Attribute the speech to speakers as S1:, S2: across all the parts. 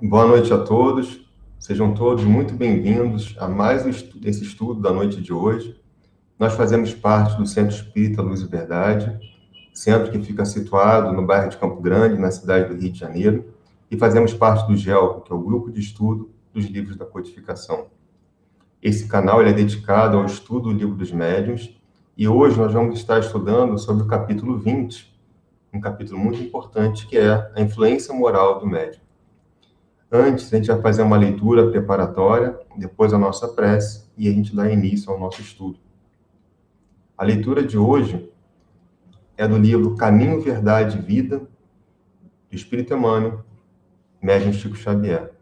S1: Boa noite a todos. Sejam todos muito bem-vindos a mais esse estudo da noite de hoje. Nós fazemos parte do Centro Espírita Luz e Verdade, centro que fica situado no bairro de Campo Grande, na cidade do Rio de Janeiro, e fazemos parte do GELCO, que é o Grupo de Estudo dos Livros da Codificação. Esse canal é dedicado ao estudo do Livro dos Médiuns, e hoje nós vamos estar estudando sobre o capítulo 20, um capítulo muito importante, que é a influência moral do médium. Antes, a gente vai fazer uma leitura preparatória, depois a nossa prece, e a gente dá início ao nosso estudo. A leitura de hoje é do livro Caminho, Verdade e Vida, do Espírito Emmanuel, Médium Chico Xavier.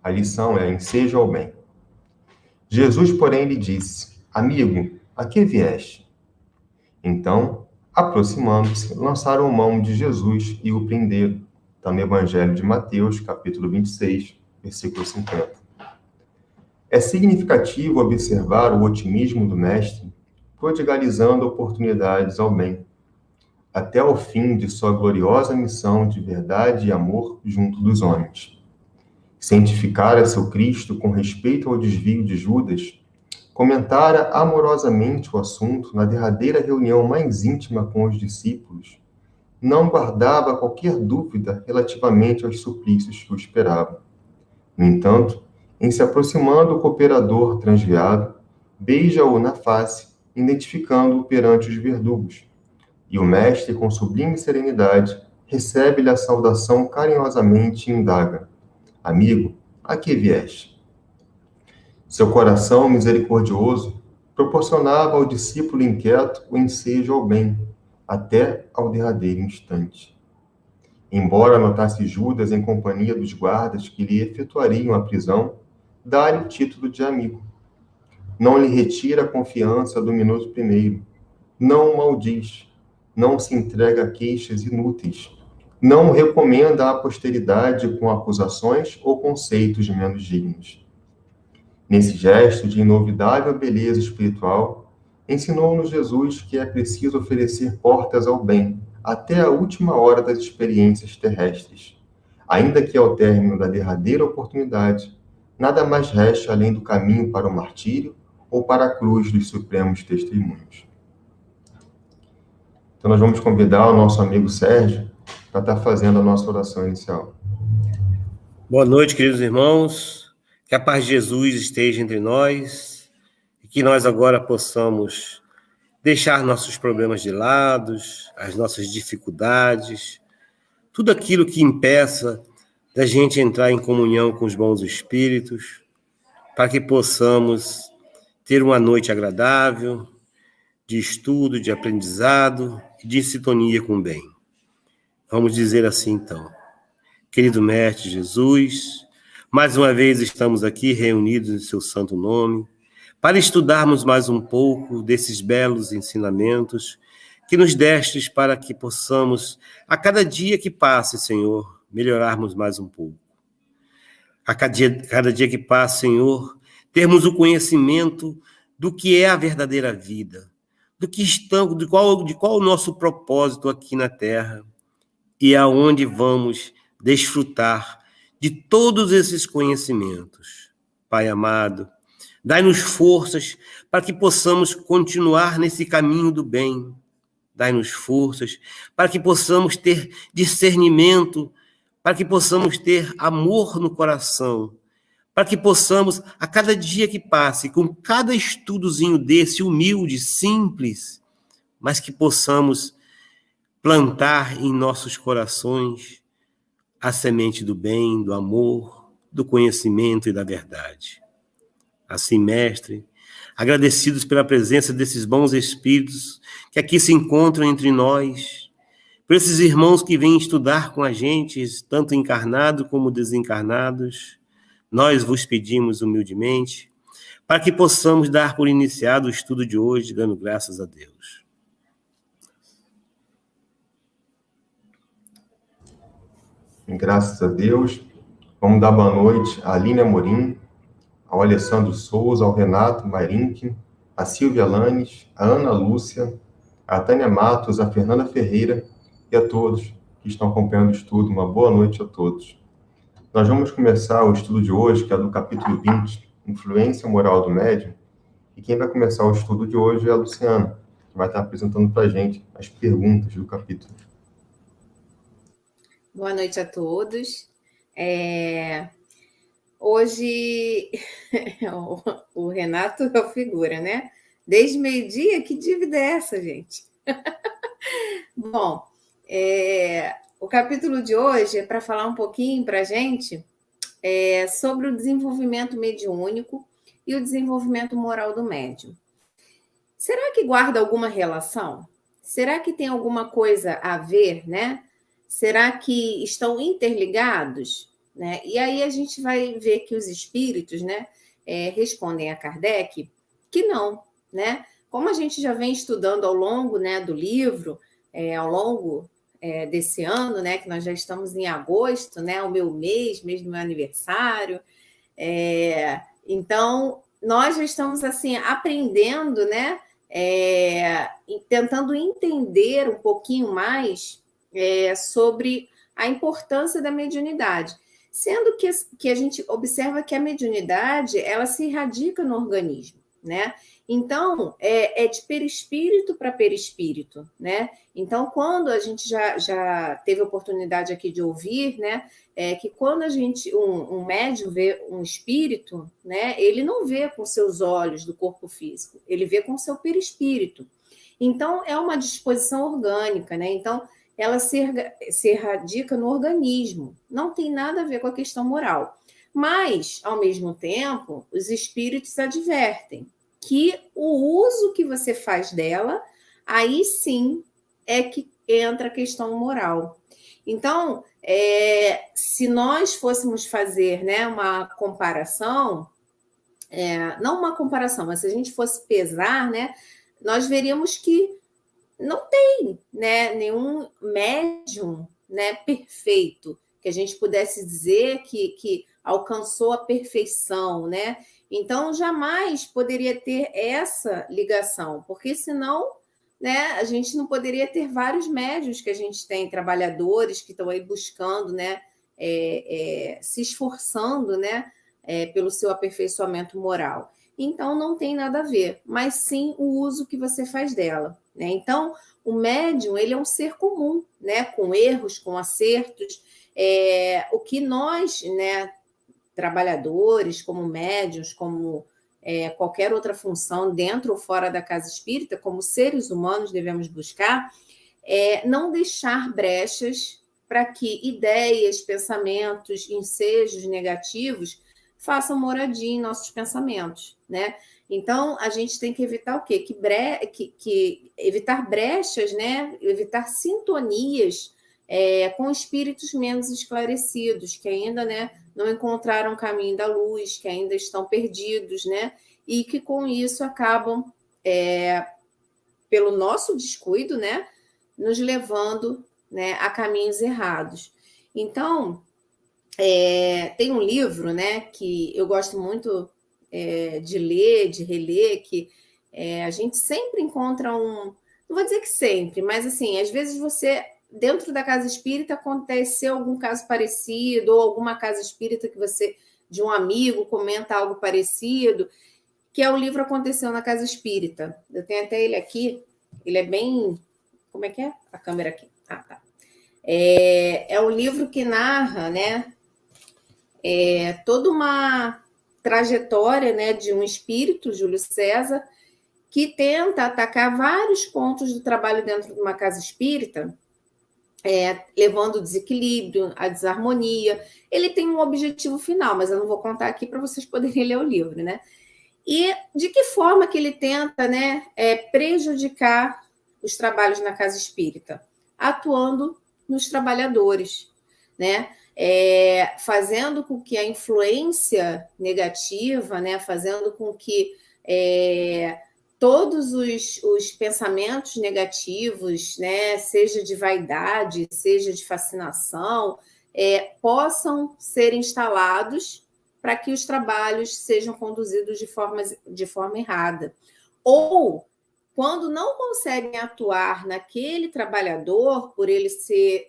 S1: A lição é Ensejo ao Bem. Jesus, porém, lhe disse: Amigo, a que vieste? Então, aproximando-se, lançaram mão de Jesus e o prenderam. Está no Evangelho de Mateus, capítulo 26, versículo 50. É significativo observar o otimismo do Mestre, prodigalizando oportunidades ao bem, até ao fim de sua gloriosa missão de verdade e amor junto dos homens. Cientificara seu Cristo com respeito ao desvio de Judas, comentara amorosamente o assunto na derradeira reunião mais íntima com os discípulos, não guardava qualquer dúvida relativamente aos suplícios que o esperavam. No entanto, em se aproximando o cooperador transviado, beija-o na face, identificando-o perante os verdugos. E o mestre, com sublime serenidade, recebe-lhe a saudação carinhosamente e indaga: Amigo, a que vieste? Seu coração misericordioso proporcionava ao discípulo inquieto o ensejo ao bem, até ao derradeiro instante. Embora notasse Judas em companhia dos guardas que lhe efetuariam a prisão, dá-lhe o título de amigo. Não lhe retira a confiança do minuto primeiro, não o maldiz, não se entrega a queixas inúteis, não o recomenda à posteridade com acusações ou conceitos menos dignos. Nesse gesto de inovidável beleza espiritual, ensinou-nos Jesus que é preciso oferecer portas ao bem, até a última hora das experiências terrestres, ainda que ao término da derradeira oportunidade, nada mais reste além do caminho para o martírio ou para a cruz dos supremos testemunhos. Então nós vamos convidar o nosso amigo Sérgio para estar fazendo a nossa oração inicial.
S2: Boa noite, queridos irmãos. Que a paz de Jesus esteja entre nós e que nós agora possamos deixar nossos problemas de lado, as nossas dificuldades, tudo aquilo que impeça da gente entrar em comunhão com os bons espíritos, para que possamos ter uma noite agradável, de estudo, de aprendizado e de sintonia com o bem. Vamos dizer assim, então. Querido Mestre Jesus, mais uma vez estamos aqui reunidos em seu santo nome, para estudarmos mais um pouco desses belos ensinamentos que nos destes para que possamos, a cada dia que passe, Senhor, melhorarmos mais um pouco. A cada dia que passe, Senhor, termos o conhecimento do que é a verdadeira vida, do que estamos, de qual o nosso propósito aqui na Terra e aonde vamos desfrutar de todos esses conhecimentos. Pai amado, dai-nos forças para que possamos continuar nesse caminho do bem. Dai-nos forças para que possamos ter discernimento, para que possamos ter amor no coração, para que possamos, a cada dia que passe, com cada estudozinho desse, humilde, simples, mas que possamos plantar em nossos corações a semente do bem, do amor, do conhecimento e da verdade. Assim, Mestre, agradecidos pela presença desses bons espíritos que aqui se encontram entre nós, por esses irmãos que vêm estudar com a gente, tanto encarnados como desencarnados, nós vos pedimos humildemente para que possamos dar por iniciado o estudo de hoje, dando graças a Deus.
S1: Graças a Deus. Vamos dar boa noite à Aline Amorim, ao Alessandro Souza, ao Renato Marinck, a Silvia Lanes, a Ana Lúcia, a Tânia Matos, a Fernanda Ferreira e a todos que estão acompanhando o estudo. Uma boa noite a todos. Nós vamos começar o estudo de hoje, que é do capítulo 20, Influência Moral do Médium, e quem vai começar o estudo de hoje é a Luciana, que vai estar apresentando para a gente as perguntas do capítulo.
S3: Boa noite a todos. Hoje o Renato é a figura, né? Desde meio-dia, que dívida é essa, gente? Bom, o capítulo de hoje é para falar um pouquinho para a gente sobre o desenvolvimento mediúnico e o desenvolvimento moral do médium. Será que guarda alguma relação? Será que tem alguma coisa a ver, né? Será que estão interligados? Né? E aí a gente vai ver que os espíritos, né, respondem a Kardec que não, né? Como a gente já vem estudando ao longo, né, do livro, ao longo desse ano, né, que nós já estamos em agosto, né, o meu mês do meu aniversário, então nós já estamos assim aprendendo, né, tentando entender um pouquinho mais sobre a importância da mediunidade, sendo que a gente observa que a mediunidade ela se irradica no organismo, né? Então, é de perispírito para perispírito, né? Então, quando a gente já teve a oportunidade aqui de ouvir, né? Que quando a gente, um médium vê um espírito, né? Ele não vê com seus olhos do corpo físico, ele vê com seu perispírito. Então, é uma disposição orgânica, né? Então, ela se irradica no organismo, não tem nada a ver com a questão moral. Mas, ao mesmo tempo, os espíritos advertem que o uso que você faz dela, aí sim é que entra a questão moral. Então, se nós fôssemos fazer, né, uma comparação, não uma comparação, mas se a gente fosse pesar, né, nós veríamos que não tem, né, nenhum médium, né, perfeito, que a gente pudesse dizer que alcançou a perfeição, né? Então, jamais poderia ter essa ligação, porque senão, né, a gente não poderia ter vários médiuns que a gente tem, trabalhadores que estão aí buscando, né, se esforçando, né, pelo seu aperfeiçoamento moral. Então, não tem nada a ver, mas sim o uso que você faz dela, né? Então, o médium ele é um ser comum, né, com erros, com acertos. O que nós, né, trabalhadores, como médiuns, como qualquer outra função dentro ou fora da casa espírita, como seres humanos devemos buscar, não deixar brechas para que ideias, pensamentos, ensejos negativos façam moradia em nossos pensamentos, né? Então, a gente tem que evitar o quê? Que evitar brechas, né? Evitar sintonias com espíritos menos esclarecidos, que ainda, né, não encontraram o caminho da luz, que ainda estão perdidos, né? E que com isso acabam, pelo nosso descuido, né, nos levando, né, a caminhos errados. Então, tem um livro, né, que eu gosto muito de ler, de reler, que a gente sempre encontra não vou dizer que sempre, mas assim, às vezes você, dentro da casa espírita, aconteceu algum caso parecido, ou alguma casa espírita que você, de um amigo, comenta algo parecido, que é o livro Aconteceu na Casa Espírita. Eu tenho até ele aqui, ele é bem... Como é que é? A câmera aqui. Ah, tá. É um livro que narra, né, toda uma trajetória, né, de um espírito, Júlio César, que tenta atacar vários pontos do trabalho dentro de uma casa espírita, levando o desequilíbrio, a desarmonia. Ele tem um objetivo final, mas eu não vou contar aqui para vocês poderem ler o livro, né? E de que forma que ele tenta, né, prejudicar os trabalhos na casa espírita? Atuando nos trabalhadores, né? Fazendo com que a influência negativa, né, fazendo com que todos os pensamentos negativos, né, seja de vaidade, seja de fascinação, possam ser instalados para que os trabalhos sejam conduzidos de forma errada. Ou, quando não conseguem atuar naquele trabalhador, por ele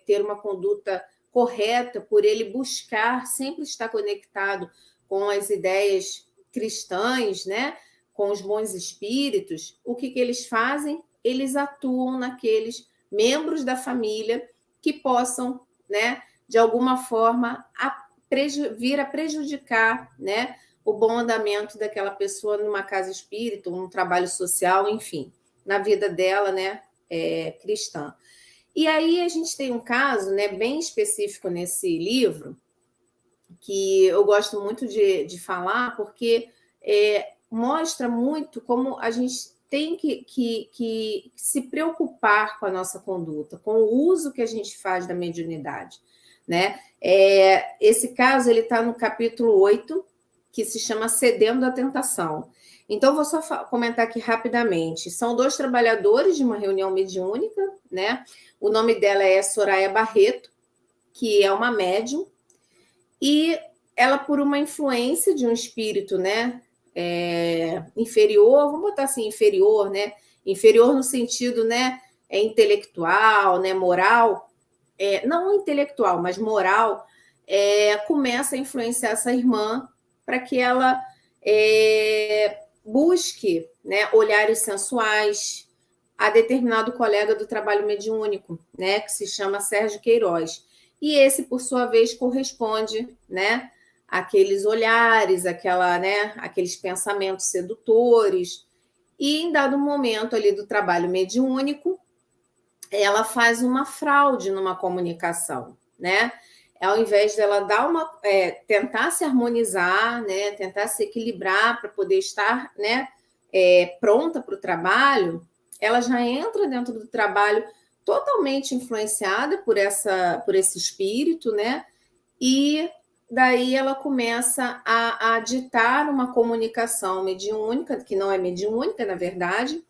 S3: ter uma conduta correta, por ele buscar sempre estar conectado com as ideias cristãs, né? Com os bons espíritos, o que eles fazem? Eles atuam naqueles membros da família que possam, né, de alguma forma, vir a prejudicar, né, o bom andamento daquela pessoa numa casa espírita, num trabalho social, enfim, na vida dela, né, cristã. E aí a gente tem um caso, né, bem específico nesse livro, que eu gosto muito de falar, porque mostra muito como a gente tem que se preocupar com a nossa conduta, com o uso que a gente faz da mediunidade, né? Esse caso ele está no capítulo 8, que se chama Cedendo à Tentação. Então, vou só comentar aqui rapidamente. São 2 trabalhadores de uma reunião mediúnica, né? O nome dela é Soraya Barreto, que é uma médium, e ela, por uma influência de um espírito, né, inferior, vamos botar assim, inferior, né, inferior no sentido, né, intelectual, né, moral, não intelectual, mas moral, começa a influenciar essa irmã para que ela busque, né, olhares sensuais a determinado colega do trabalho mediúnico, né, que se chama Sérgio Queiroz. E esse, por sua vez, corresponde, né, àqueles olhares, aqueles pensamentos sedutores. E, em dado momento ali do trabalho mediúnico, ela faz uma fraude numa comunicação, né? Ao invés dela tentar se harmonizar, né, tentar se equilibrar para poder estar, né, pronta para o trabalho, ela já entra dentro do trabalho totalmente influenciada por esse espírito, né? E daí ela começa a ditar uma comunicação mediúnica, que não é mediúnica, na verdade,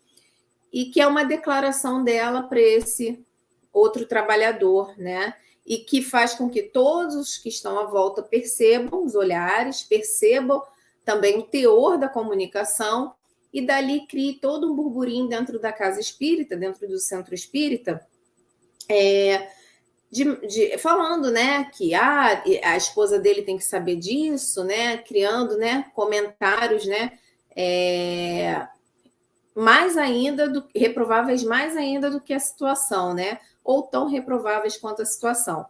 S3: e que é uma declaração dela para esse outro trabalhador, né? E que faz com que todos os que estão à volta percebam os olhares, percebam também o teor da comunicação, e dali crie todo um burburinho dentro da casa espírita, dentro do centro espírita, falando, né, que a esposa dele tem que saber disso, né, criando, né, comentários, né, mais ainda reprováveis mais ainda do que a situação, né, ou tão reprováveis quanto a situação.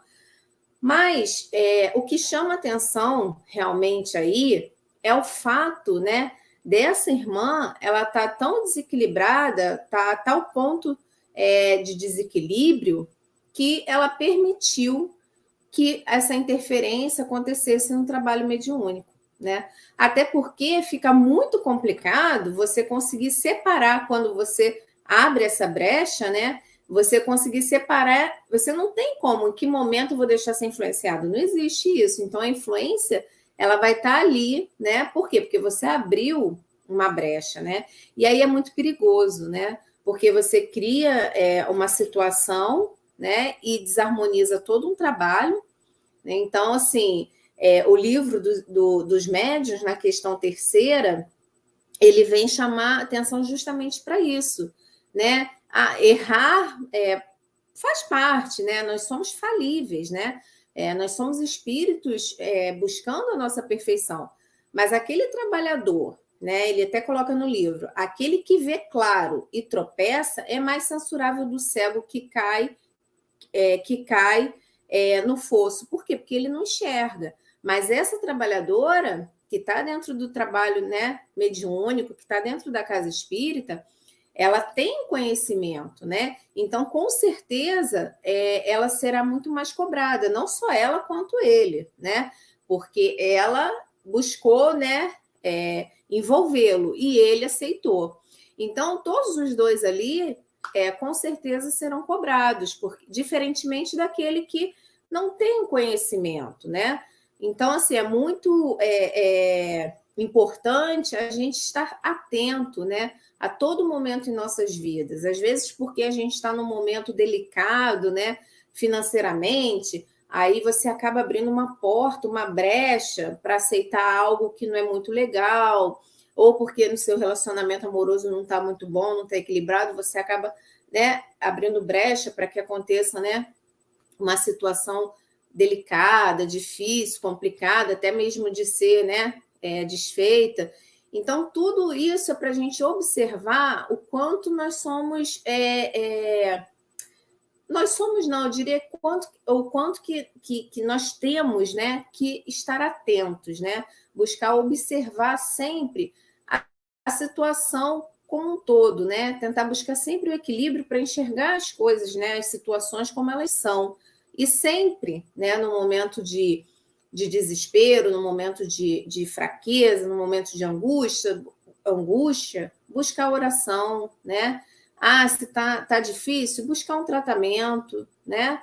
S3: Mas o que chama atenção realmente aí é o fato, né, dessa irmã, ela está tão desequilibrada, está a tal ponto de desequilíbrio, que ela permitiu que essa interferência acontecesse no trabalho mediúnico, né? Até porque fica muito complicado você conseguir separar, quando você abre essa brecha, né? Você conseguir separar, você não tem como, em que momento eu vou deixar ser influenciado? Não existe isso. Então, a influência, ela vai estar ali, né? Por quê? Porque você abriu uma brecha, né? E aí é muito perigoso, né? Porque você cria uma situação, né? E desarmoniza todo um trabalho, né? Então, assim, o livro dos médiuns, na questão 3ª, ele vem chamar atenção justamente para isso, né? Errar faz parte, né? Nós somos falíveis, né? Nós somos espíritos buscando a nossa perfeição. Mas aquele trabalhador, né? Ele até coloca no livro, aquele que vê claro e tropeça é mais censurável do cego que cai no fosso. Por quê? Porque ele não enxerga. Mas essa trabalhadora que está dentro do trabalho, né, mediúnico, que está dentro da casa espírita, ela tem conhecimento, né? Então, com certeza, ela será muito mais cobrada, não só ela quanto ele, né? Porque ela buscou, né, envolvê-lo e ele aceitou. Então, todos os dois ali, com certeza, serão cobrados, diferentemente daquele que não tem conhecimento, né? Então, assim, é muito importante a gente estar atento, né, a todo momento em nossas vidas. Às vezes, porque a gente está num momento delicado, né, financeiramente, aí você acaba abrindo uma porta, uma brecha para aceitar algo que não é muito legal, ou porque no seu relacionamento amoroso não está muito bom, não está equilibrado, você acaba, né, abrindo brecha para que aconteça, né, uma situação delicada, difícil, complicada, até mesmo de ser, né, desfeita. Então, tudo isso é para a gente observar o quanto nós somos... nós somos, não, eu diria o quanto que nós temos, né, que estar atentos, né? Buscar observar sempre a situação como um todo, né? Tentar buscar sempre o equilíbrio para enxergar as coisas, né, as situações como elas são. E sempre, né, no momento de desespero, no momento de fraqueza, no momento de angústia, buscar oração, né? Se tá difícil, buscar um tratamento, né?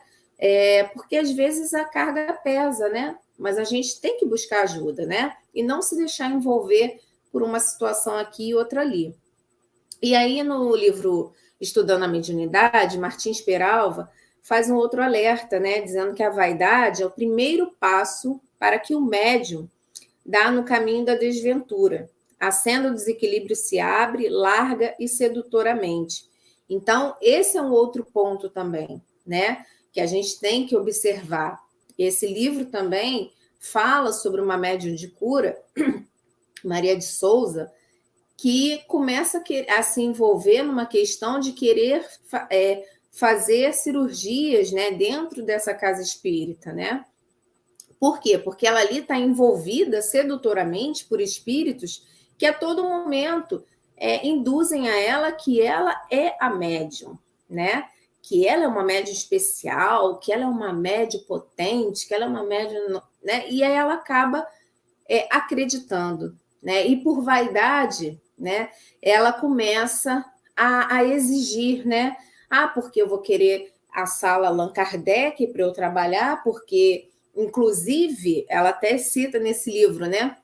S3: Porque às vezes a carga pesa, né? Mas a gente tem que buscar ajuda, né? E não se deixar envolver por uma situação aqui e outra ali. E aí, no livro Estudando a Mediunidade, Martins Peralva faz um outro alerta, né? Dizendo que a vaidade é o primeiro passo para que o médium dá no caminho da desventura. A senda do desequilíbrio se abre, larga e sedutoramente. Então, esse é um outro ponto também, né? Que a gente tem que observar. Esse livro também fala sobre uma médium de cura, Maria de Souza, que começa a se envolver numa questão de querer fazer cirurgias, né, dentro dessa casa espírita, né? Por quê? Porque ela ali está envolvida sedutoramente por espíritos que a todo momento induzem a ela que ela é a médium, né? Que ela é uma médium especial, que ela é uma médium potente, que ela é uma médium... né? E aí ela acaba acreditando, né? E por vaidade, né, ela começa a exigir, né? Porque eu vou querer a sala Allan Kardec para eu trabalhar, porque... Inclusive, ela até cita nesse livro, né?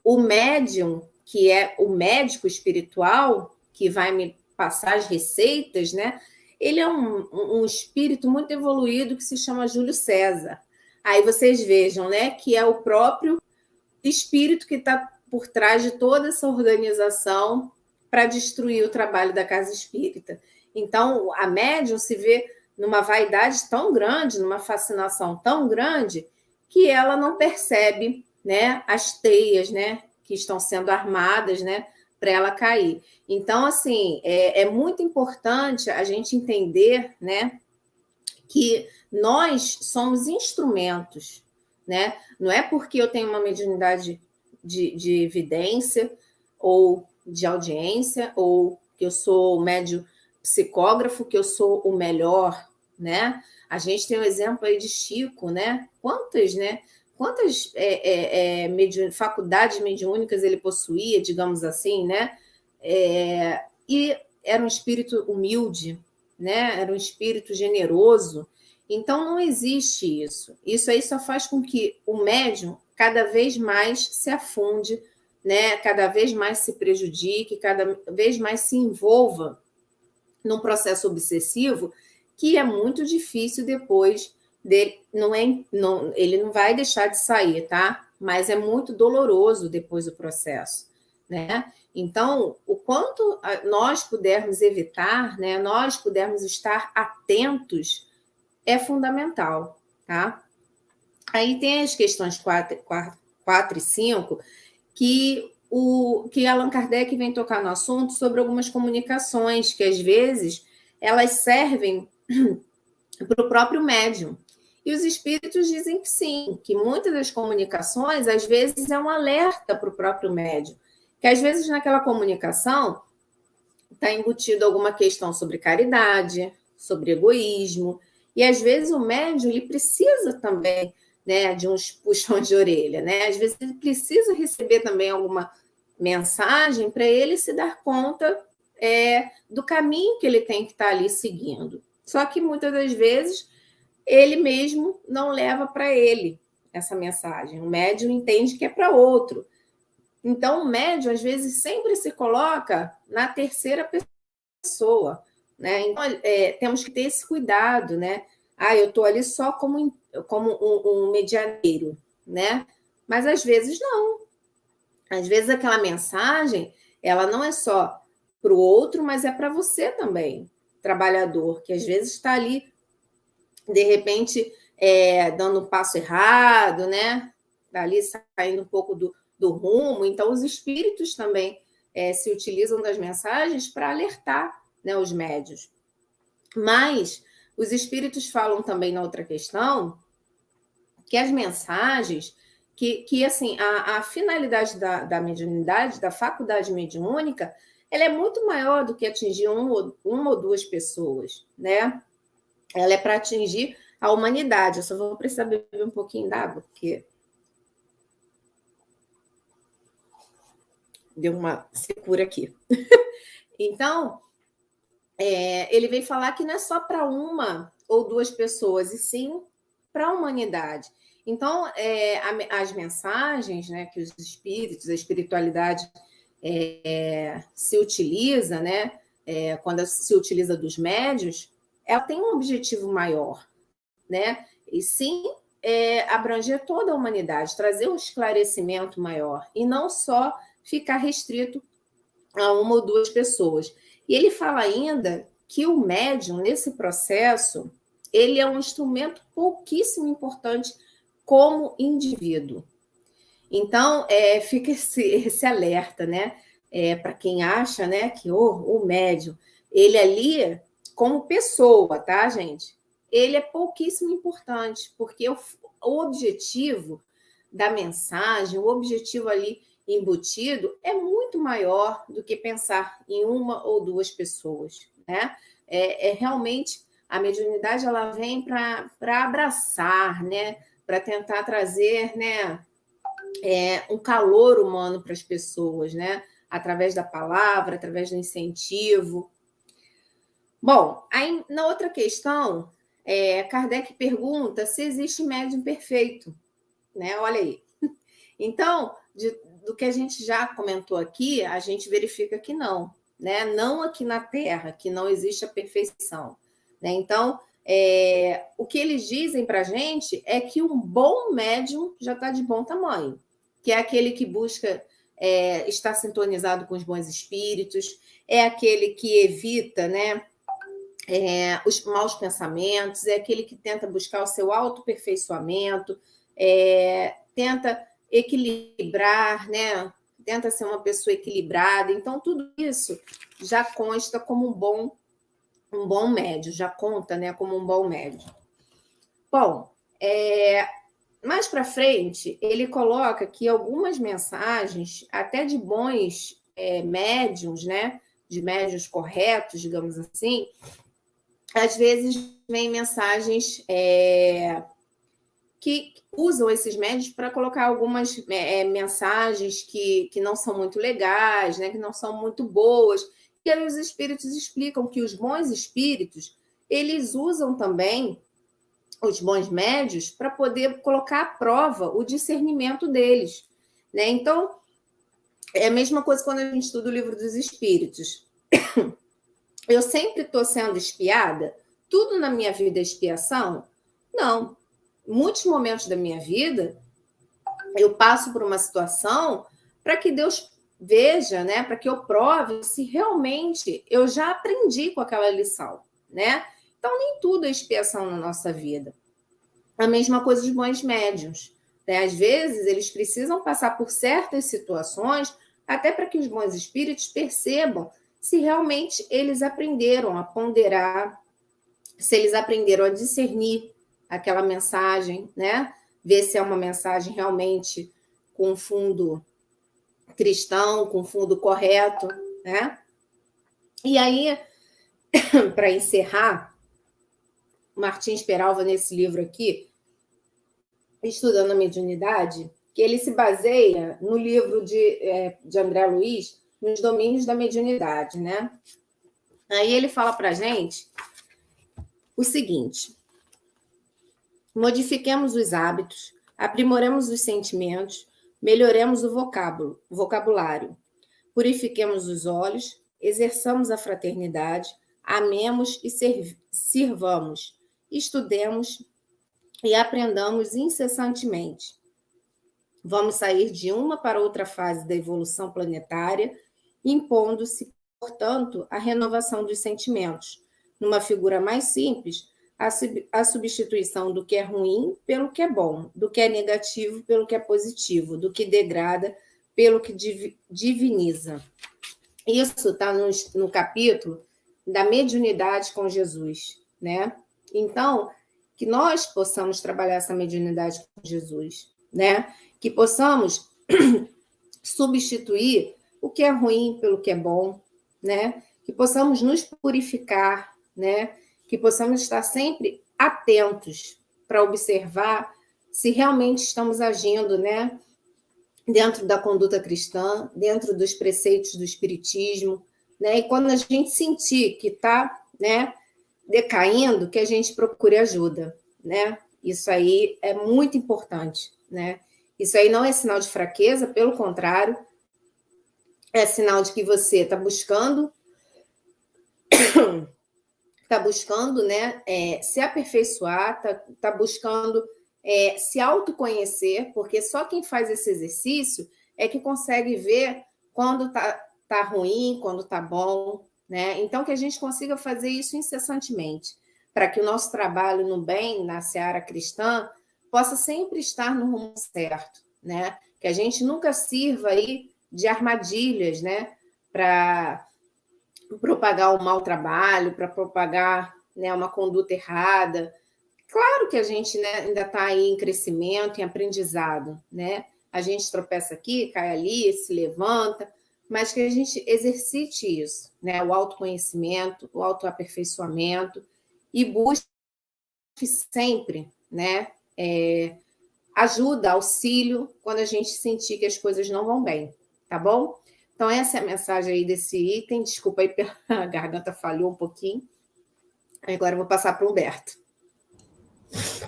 S3: O médium, que é o médico espiritual, que vai me passar as receitas, né? Ele é um espírito muito evoluído que se chama Júlio César. Aí vocês vejam, né? Que é o próprio espírito que está por trás de toda essa organização para destruir o trabalho da casa espírita. Então, a médium se vê numa vaidade tão grande, numa fascinação tão grande, que ela não percebe, né, as teias, né, que estão sendo armadas, né, para ela cair. Então, assim, é muito importante a gente entender, né, que nós somos instrumentos, né? Não é porque eu tenho uma mediunidade de evidência ou de audiência, ou que eu sou médium psicógrafo, que eu sou o melhor, né? A gente tem o exemplo aí de Chico, né? Quantas faculdades mediúnicas ele possuía, digamos assim, né? E era um espírito humilde, né? Era um espírito generoso. Então, não existe isso. Isso aí só faz com que o médium cada vez mais se afunde, né? Cada vez mais se prejudique, cada vez mais se envolva num processo obsessivo que é muito difícil depois dele. Ele não vai deixar de sair, tá? Mas é muito doloroso depois do processo, né? Então, o quanto nós pudermos evitar, né? Nós pudermos estar atentos é fundamental, tá? Aí tem as questões 4 e 5, que Allan Kardec vem tocar no assunto sobre algumas comunicações que, às vezes, elas servem para o próprio médium. E os espíritos dizem que sim, que muitas das comunicações, às vezes, é um alerta para o próprio médium. Que, às vezes, naquela comunicação, está embutido alguma questão sobre caridade, sobre egoísmo, e, às vezes, o médium ele precisa também, né, de uns puxões de orelha, né? Às vezes, ele precisa receber também alguma mensagem para ele se dar conta do caminho que ele tem que estar ali seguindo. Só que, muitas das vezes, ele mesmo não leva para ele essa mensagem. O médium entende que é para outro. Então, o médium, às vezes, sempre se coloca na terceira pessoa, né? Então, temos que ter esse cuidado, né? Eu estou ali só como um medianeiro, né? Mas, às vezes, não. Às vezes, aquela mensagem, ela não é só para o outro, mas é para você também, trabalhador, que às vezes está ali, de repente, dando um passo errado, né? Dali saindo um pouco do rumo. Então, os espíritos também se utilizam das mensagens para alertar, né, os médiuns. Mas os espíritos falam também na outra questão que as mensagens, que assim, a finalidade da mediunidade, da faculdade mediúnica, ela é muito maior do que atingir uma ou duas pessoas, né? Ela é para atingir a humanidade. Eu só vou precisar beber um pouquinho d'água, porque deu uma secura aqui. Então, ele vem falar que não é só para uma ou duas pessoas, e sim para a humanidade. Então, as mensagens, né, que os espíritos, a espiritualidade se utiliza, né, quando se utiliza dos médiuns, ela tem um objetivo maior, né? E sim abranger toda a humanidade, trazer um esclarecimento maior, e não só ficar restrito a uma ou duas pessoas. E ele fala ainda que o médium, nesse processo, ele é um instrumento pouquíssimo importante como indivíduo. Então, fica esse alerta, né? Para quem acha, né, que o médium, ele ali, como pessoa, tá, gente? Ele é pouquíssimo importante, porque o objetivo da mensagem, o objetivo ali embutido é muito maior do que pensar em uma ou duas pessoas, né? Realmente a mediunidade ela vem para abraçar, né? Para tentar trazer, né, um calor humano para as pessoas, né? Através da palavra, através do incentivo. Bom, aí na outra questão, Kardec pergunta se existe médium perfeito, né? Olha aí. Então, do que a gente já comentou aqui, a gente verifica que não, né? Não aqui na Terra, que não existe a perfeição, né? Então, o que eles dizem para a gente é que um bom médium já está de bom tamanho, que é aquele que busca estar sintonizado com os bons espíritos, é aquele que evita, né, os maus pensamentos, é aquele que tenta buscar o seu autoaperfeiçoamento, tenta equilibrar, né? Tenta ser uma pessoa equilibrada. Então, tudo isso já consta como um bom médio, já conta, né, como um bom médio. Bom, mais para frente, ele coloca que algumas mensagens, até de bons médiums, né, de médiums corretos, digamos assim, às vezes vem mensagens que usam esses médios para colocar algumas mensagens que não são muito legais, né, que não são muito boas. E aí os espíritos explicam que os bons espíritos, eles usam também os bons médios para poder colocar à prova o discernimento deles, né? Então, é a mesma coisa quando a gente estuda o livro dos espíritos. Eu sempre estou sendo espiada? Tudo na minha vida é expiação? Não. Muitos momentos da minha vida, eu passo por uma situação para que Deus veja, né? Para que eu prove se realmente eu já aprendi com aquela lição, né? Então, nem tudo é expiação na nossa vida. A mesma coisa dos bons médiuns, né? Às vezes, eles precisam passar por certas situações até para que os bons espíritos percebam se realmente eles aprenderam a ponderar, se eles aprenderam a discernir aquela mensagem, né? Ver se é uma mensagem realmente com fundo cristão, com fundo correto, né? E aí, para encerrar, Martins Peralva, nesse livro aqui, Estudando a Mediunidade, que ele se baseia no livro de André Luiz, Nos Domínios da Mediunidade, né? Aí ele fala para a gente o seguinte: modifiquemos os hábitos, aprimoremos os sentimentos, melhoremos o vocabulário, purifiquemos os olhos, exerçamos a fraternidade, amemos e sirvamos, estudemos e aprendamos incessantemente. Vamos sair de uma para outra fase da evolução planetária, impondo-se, portanto, a renovação dos sentimentos. Numa figura mais simples, a substituição do que é ruim pelo que é bom, do que é negativo pelo que é positivo, do que degrada pelo que diviniza. Isso está no capítulo da mediunidade com Jesus, né? Então, que nós possamos trabalhar essa mediunidade com Jesus, né? Que possamos substituir o que é ruim pelo que é bom, né? Que possamos nos purificar, né? Que possamos estar sempre atentos para observar se realmente estamos agindo, né? Dentro da conduta cristã, dentro dos preceitos do espiritismo, né? E quando a gente sentir que está, né, decaindo, que a gente procure ajuda, né? Isso aí é muito importante, né? Isso aí não é sinal de fraqueza, pelo contrário, é sinal de que você está buscando, né, se aperfeiçoar, está buscando se autoconhecer, porque só quem faz esse exercício é que consegue ver quando tá ruim, quando tá bom, né? Então, que a gente consiga fazer isso incessantemente, para que o nosso trabalho no bem, na seara cristã, possa sempre estar no rumo certo, né? Que a gente nunca sirva aí de armadilhas, né? Para propagar o mau trabalho, para propagar, né, uma conduta errada. Claro que a gente, né, ainda está aí em crescimento, em aprendizado, né? A gente tropeça aqui, cai ali, se levanta, mas que a gente exercite isso, né? O autoconhecimento, o autoaperfeiçoamento, e busque sempre, né, ajuda, auxílio, quando a gente sentir que as coisas não vão bem, tá bom? Então, essa é a mensagem aí desse item. Desculpa aí, a garganta falhou um pouquinho. Agora eu vou passar para o Humberto.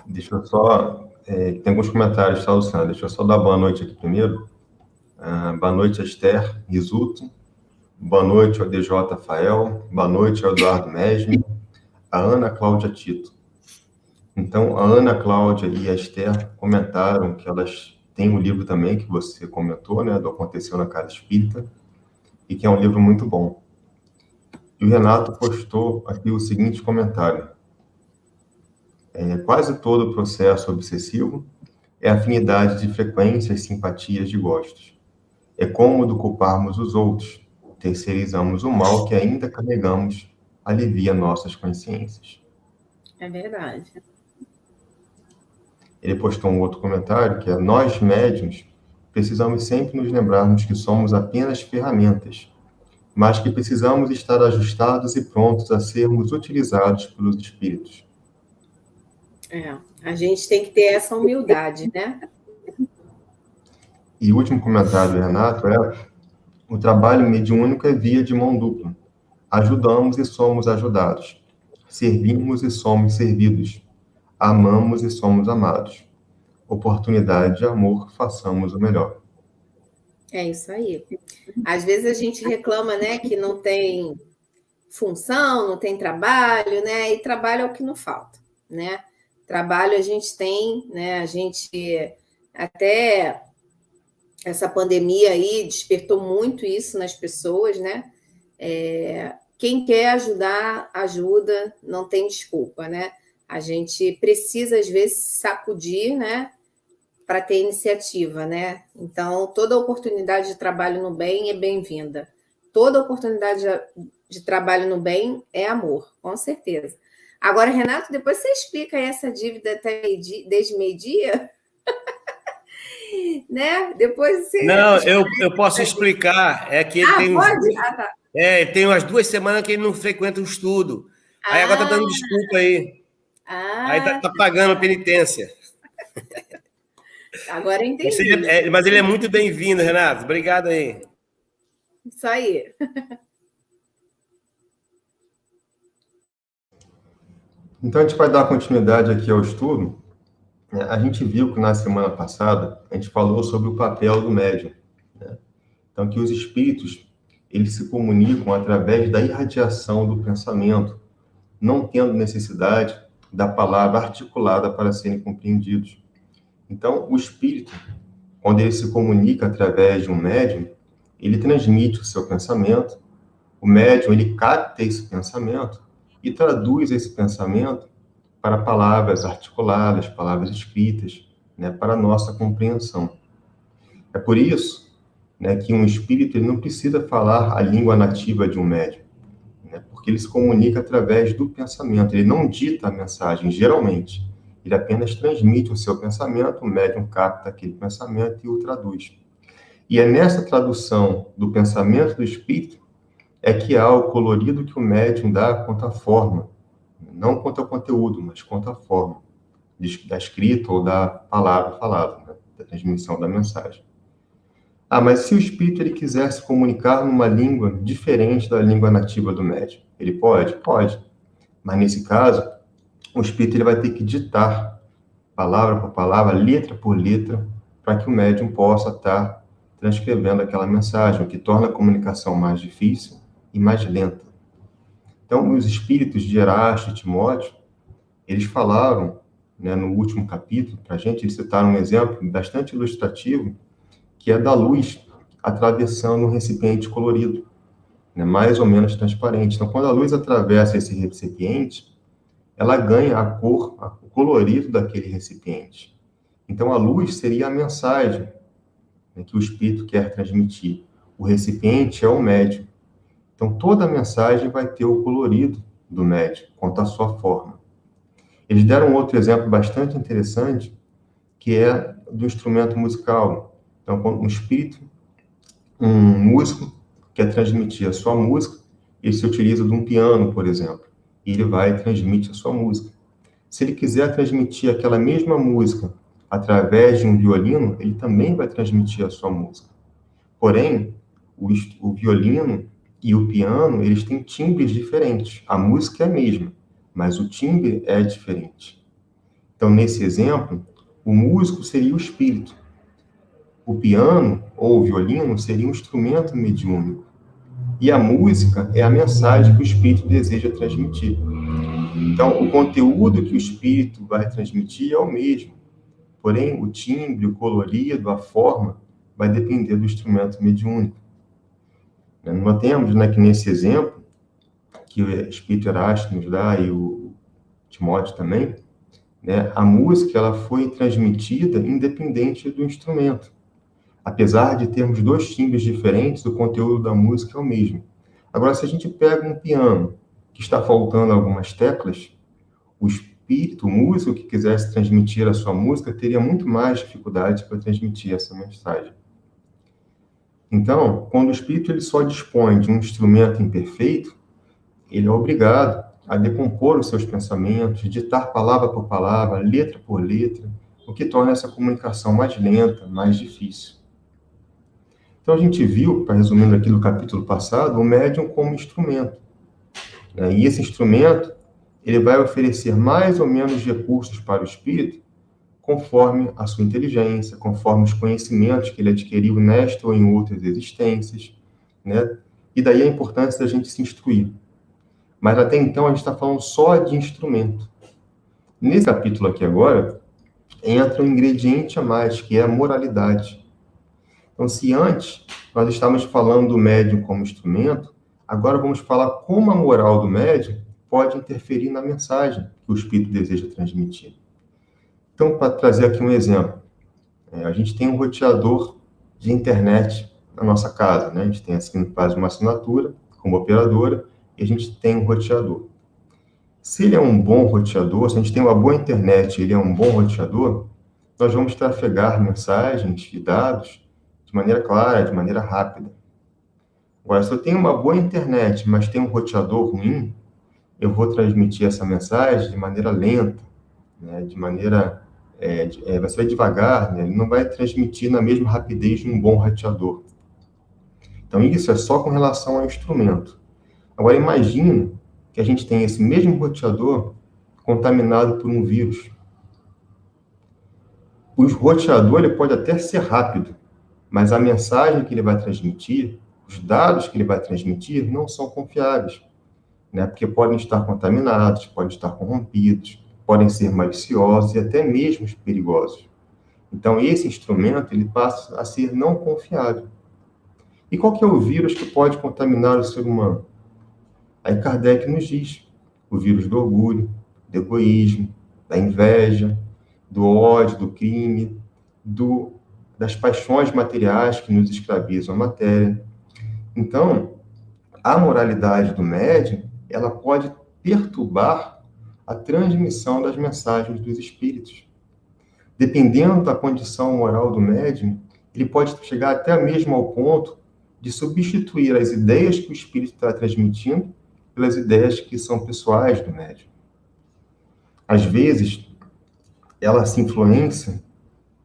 S1: Deixa eu só... tem alguns comentários, tá, Luciana? Deixa eu só dar boa noite aqui primeiro. Boa noite, Esther Risuto. Boa noite, ao DJ Fael. Boa noite, ao Eduardo Mesme. A Ana Cláudia Tito. Então, a Ana Cláudia e a Esther comentaram que elas têm um livro também, que você comentou, né, do Aconteceu na Casa Espírita, e que é um livro muito bom. E o Renato postou aqui o seguinte comentário. Quase todo o processo obsessivo é afinidade de frequências, simpatias de gostos. É cômodo culparmos os outros, terceirizamos o mal que ainda carregamos, alivia nossas consciências.
S3: É verdade.
S1: Ele postou um outro comentário, que é: nós, médiuns, precisamos sempre nos lembrarmos que somos apenas ferramentas, mas que precisamos estar ajustados e prontos a sermos utilizados pelos espíritos.
S3: A gente tem que ter essa humildade, né?
S1: E o último comentário do Renato é: o trabalho mediúnico é via de mão dupla. Ajudamos e somos ajudados. Servimos e somos servidos. Amamos e somos amados. Oportunidade de amor, façamos o melhor.
S3: É isso aí. Às vezes a gente reclama, né, que não tem função, não tem trabalho, né? E trabalho é o que não falta, né? Trabalho a gente tem, né? A gente até essa pandemia aí despertou muito isso nas pessoas, né? Quem quer ajudar, ajuda, não tem desculpa, né? A gente precisa, às vezes, sacudir, né? Para ter iniciativa, né? Então, toda oportunidade de trabalho no bem é bem-vinda. Toda oportunidade de trabalho no bem é amor, com certeza. Agora, Renato, depois você explica aí essa dívida até desde meio-dia? Né? Depois você...
S2: Não, eu posso explicar. É que ele tem
S3: pode?
S2: Tá. Tem umas 2 semanas que ele não frequenta o estudo. Aí agora tá dando desculpa aí. Aí tá pagando penitência.
S3: Agora eu entendi.
S2: Mas ele é muito bem-vindo, Renato. Obrigado aí.
S3: Isso aí.
S1: Então, a gente vai dar continuidade aqui ao estudo. A gente viu que na semana passada a gente falou sobre o papel do médium, né? Então, que os espíritos, eles se comunicam através da irradiação do pensamento, não tendo necessidade da palavra articulada para serem compreendidos. Então, o espírito, quando ele se comunica através de um médium, ele transmite o seu pensamento, o médium, ele capta esse pensamento e traduz esse pensamento para palavras articuladas, palavras escritas, né, para a nossa compreensão. É por isso, né, que um espírito ele não precisa falar a língua nativa de um médium, né, porque ele se comunica através do pensamento, ele não dita a mensagem, geralmente. Ele apenas transmite o seu pensamento, o médium capta aquele pensamento e o traduz. E é nessa tradução do pensamento do espírito é que há o colorido que o médium dá quanto à forma, não quanto ao conteúdo, mas quanto à forma da escrita ou da palavra falada, né, da transmissão da mensagem. Mas se o espírito ele quiser se comunicar numa língua diferente da língua nativa do médium, ele pode? Pode. Mas nesse caso, o espírito ele vai ter que ditar, palavra por palavra, letra por letra, para que o médium possa estar transcrevendo aquela mensagem, o que torna a comunicação mais difícil e mais lenta. Então, os espíritos de Erasto e Timóteo, eles falaram, né, no último capítulo, para a gente, eles citaram um exemplo bastante ilustrativo, que é da luz atravessando um recipiente colorido, né, mais ou menos transparente. Então, quando a luz atravessa esse recipiente, ela ganha a cor, o colorido daquele recipiente. Então, a luz seria a mensagem, né, que o espírito quer transmitir. O recipiente é o médium. Então, toda a mensagem vai ter o colorido do médium, quanto à sua forma. Eles deram um outro exemplo bastante interessante, que é do instrumento musical. Então, quando um espírito, um músico, quer transmitir a sua música, ele se utiliza de um piano, por exemplo, e ele vai e transmite a sua música. Se ele quiser transmitir aquela mesma música através de um violino, ele também vai transmitir a sua música. Porém, o violino e o piano, eles têm timbres diferentes. A música é a mesma, mas o timbre é diferente. Então, nesse exemplo, o músico seria o espírito. O piano ou o violino seria um instrumento mediúnico. E a música é a mensagem que o espírito deseja transmitir. Então, o conteúdo que o espírito vai transmitir é o mesmo. Porém, o timbre, o colorido, a forma, vai depender do instrumento mediúnico. Nós temos, né, que nesse exemplo, que o espírito Erasto nos dá e o Timóteo também, né, a música ela foi transmitida independente do instrumento. Apesar de termos dois timbres diferentes, o conteúdo da música é o mesmo. Agora, se a gente pega um piano que está faltando algumas teclas, o espírito, o músico que quisesse transmitir a sua música, teria muito mais dificuldade para transmitir essa mensagem. Então, quando o espírito ele só dispõe de um instrumento imperfeito, ele é obrigado a decompor os seus pensamentos, ditar palavra por palavra, letra por letra, o que torna essa comunicação mais lenta, mais difícil. Então, a gente viu, para resumindo aqui do capítulo passado, o médium como instrumento. Né? E esse instrumento, ele vai oferecer mais ou menos recursos para o espírito, conforme a sua inteligência, conforme os conhecimentos que ele adquiriu nesta ou em outras existências, né? E daí a importância da gente se instruir. Mas até então, a gente está falando só de instrumento. Nesse capítulo aqui agora, entra um ingrediente a mais, que é a moralidade. Então, se antes nós estávamos falando do médium como instrumento, agora vamos falar como a moral do médium pode interferir na mensagem que o espírito deseja transmitir. Então, para trazer aqui um exemplo, a gente tem um roteador de internet na nossa casa, né? A gente tem assim, faz uma assinatura como operadora e a gente tem um roteador. Se ele é um bom roteador, se a gente tem uma boa internet e ele é um bom roteador, nós vamos trafegar mensagens e dados de maneira clara, de maneira rápida. Agora, se eu tenho uma boa internet, mas tenho um roteador ruim, eu vou transmitir essa mensagem de maneira lenta, né? De maneira... vai ser devagar, né? Ele não vai transmitir na mesma rapidez de um bom roteador. Então, isso é só com relação ao instrumento. Agora, imagina que a gente tem esse mesmo roteador contaminado por um vírus. O roteador ele pode até ser rápido, mas a mensagem que ele vai transmitir, os dados que ele vai transmitir, não são confiáveis, né? Porque podem estar contaminados, podem estar corrompidos, podem ser maliciosos e até mesmo perigosos. Então, esse instrumento ele passa a ser não confiável. E qual que é o vírus que pode contaminar o ser humano? Aí Kardec nos diz, o vírus do orgulho, do egoísmo, da inveja, do ódio, do crime, das paixões materiais que nos escravizam a matéria. Então, a moralidade do médium, ela pode perturbar a transmissão das mensagens dos espíritos. Dependendo da condição moral do médium, ele pode chegar até mesmo ao ponto de substituir as ideias que o espírito está transmitindo pelas ideias que são pessoais do médium. Às vezes, essa influência,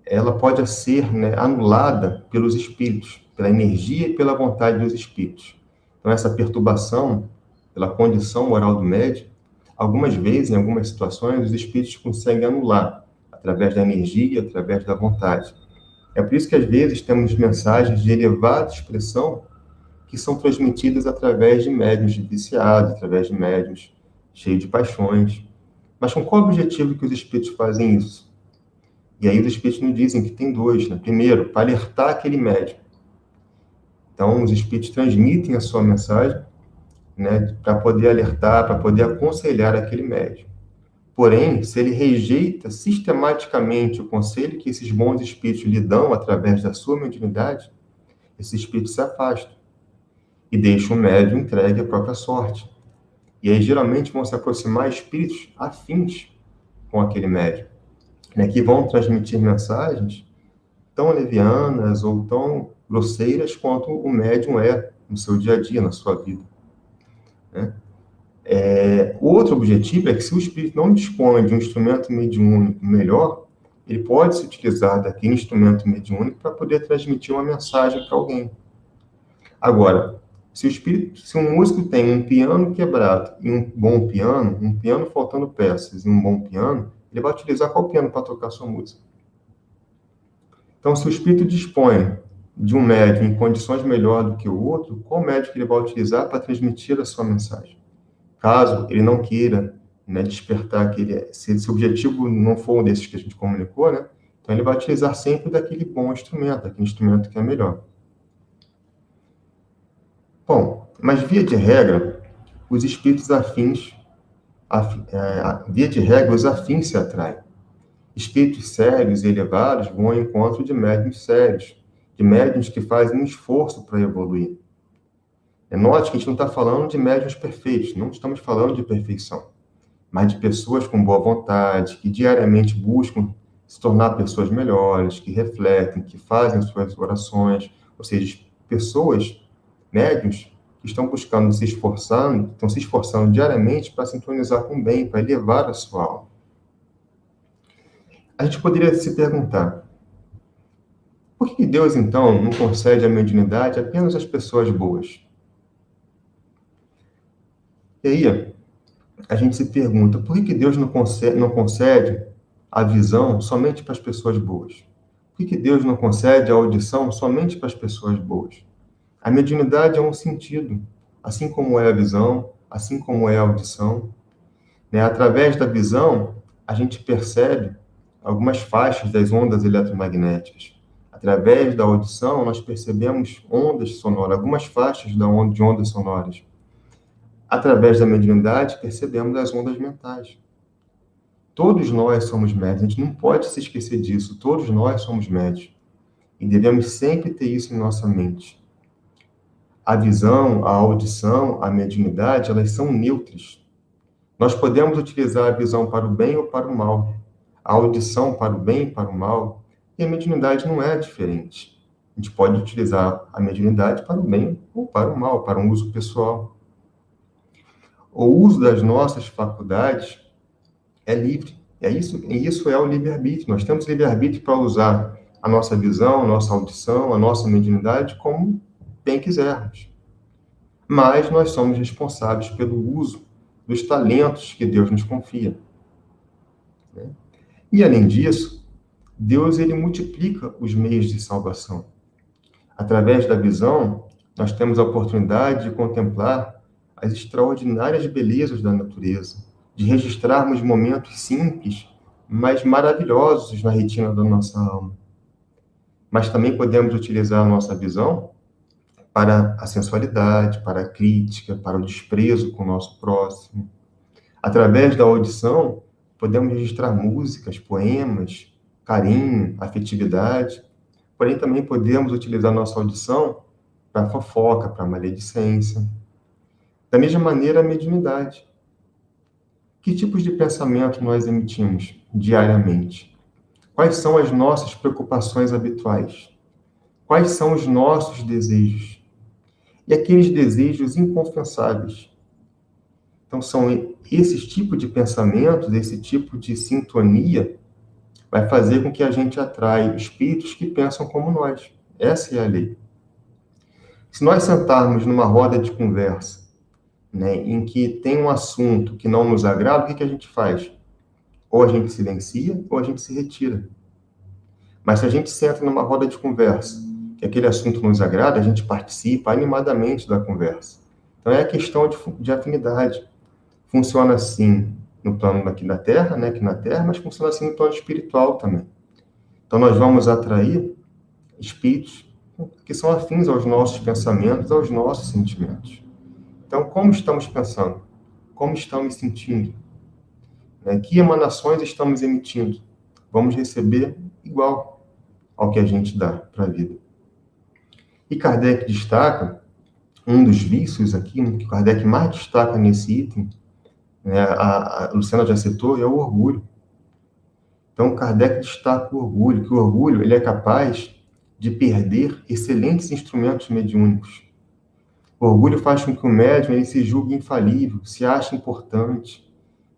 S1: ela pode ser, né, anulada pelos espíritos, pela energia e pela vontade dos espíritos. Então, essa perturbação, pela condição moral do médium, algumas vezes, em algumas situações, os espíritos conseguem anular, através da energia, através da vontade. É por isso que, às vezes, temos mensagens de elevada expressão que são transmitidas através de médiuns viciados, através de médiuns cheios de paixões. Mas com qual objetivo que os espíritos fazem isso? E aí os espíritos nos dizem que tem dois, né? Primeiro, para alertar aquele médium. Então, os espíritos transmitem a sua mensagem, né, para poder alertar, para poder aconselhar aquele médium. Porém, se ele rejeita sistematicamente o conselho que esses bons espíritos lhe dão através da sua mediunidade, esses espíritos se afastam e deixam o médium entregue à própria sorte. E aí, geralmente, vão se aproximar espíritos afins com aquele médium, né, que vão transmitir mensagens tão levianas ou tão grosseiras quanto o médium é no seu dia a dia, na sua vida, né? Outro objetivo é que, se o espírito não dispõe de um instrumento mediúnico melhor, ele pode se utilizar daquele instrumento mediúnico para poder transmitir uma mensagem para alguém. Agora, se um músico tem um piano quebrado e um piano faltando peças e um bom piano, ele vai utilizar qual piano para tocar sua música? Então, se o espírito dispõe de um médium em condições melhores do que o outro, qual médium que ele vai utilizar para transmitir a sua mensagem? Caso ele não queira, né, despertar se o objetivo não for um desses que a gente comunicou, né, então ele vai utilizar sempre daquele bom instrumento, daquele instrumento que é melhor. Bom, mas via de regra, os espíritos afins, via de regra, os afins se atraem. Espíritos sérios e elevados vão ao encontro de médiuns sérios, de médiuns que fazem um esforço para evoluir. Note que a gente não está falando de médiuns perfeitos, não estamos falando de perfeição, mas de pessoas com boa vontade, que diariamente buscam se tornar pessoas melhores, que refletem, que fazem suas orações, ou seja, pessoas, médiuns, que estão buscando estão se esforçando diariamente para sintonizar com o bem, para elevar a sua alma. A gente poderia se perguntar, por que Deus, então, não concede a mediunidade apenas às pessoas boas? E aí, a gente se pergunta, por que Deus não concede a visão somente para as pessoas boas? Por que Deus não concede a audição somente para as pessoas boas? A mediunidade é um sentido, assim como é a visão, assim como é a audição, né? Através da visão, a gente percebe algumas faixas das ondas eletromagnéticas. Através da audição, nós percebemos ondas sonoras, algumas faixas de ondas sonoras. Através da mediunidade, percebemos as ondas mentais. Todos nós somos médiuns, a gente não pode se esquecer disso, todos nós somos médiuns. E devemos sempre ter isso em nossa mente. A visão, a audição, a mediunidade, elas são neutras. Nós podemos utilizar a visão para o bem ou para o mal, a audição para o bem e para o mal, e a mediunidade não é diferente. A gente pode utilizar a mediunidade para o bem ou para o mal, para um uso pessoal. O uso das nossas faculdades é livre. Isso é o livre-arbítrio. Nós temos livre-arbítrio para usar a nossa visão, a nossa audição, a nossa mediunidade como bem quisermos. Mas nós somos responsáveis pelo uso dos talentos que Deus nos confia. E, além disso, Deus ele multiplica os meios de salvação. Através da visão, nós temos a oportunidade de contemplar as extraordinárias belezas da natureza, de registrarmos momentos simples, mas maravilhosos na retina da nossa alma. Mas também podemos utilizar a nossa visão para a sensualidade, para a crítica, para o desprezo com o nosso próximo. Através da audição, podemos registrar músicas, poemas, carinho, afetividade, porém também podemos utilizar nossa audição para fofoca, para maledicência. Da mesma maneira, a mediunidade. Que tipos de pensamento nós emitimos diariamente? Quais são as nossas preocupações habituais? Quais são os nossos desejos? E aqueles desejos inconfessáveis? Então, são esses tipos de pensamentos, esse tipo de sintonia, vai fazer com que a gente atraia espíritos que pensam como nós. Essa é a lei. Se nós sentarmos numa roda de conversa, né, em que tem um assunto que não nos agrada, o que a gente faz? Ou a gente silencia, ou a gente se retira. Mas se a gente senta numa roda de conversa, que aquele assunto nos agrada, a gente participa animadamente da conversa. Então, é a questão de afinidade. Funciona assim no plano aqui da Terra, né, aqui na Terra, mas funciona assim no plano espiritual também. Então, nós vamos atrair espíritos que são afins aos nossos pensamentos, aos nossos sentimentos. Então, como estamos pensando? Como estamos sentindo? Que emanações estamos emitindo? Vamos receber igual ao que a gente dá para a vida. E Kardec destaca, um dos vícios aqui, que Kardec mais destaca nesse item, né, a Luciana já citou, é o orgulho. Então, Kardec destaca o orgulho, que o orgulho ele é capaz de perder excelentes instrumentos mediúnicos. O orgulho faz com que o médium ele se julgue infalível, se ache importante,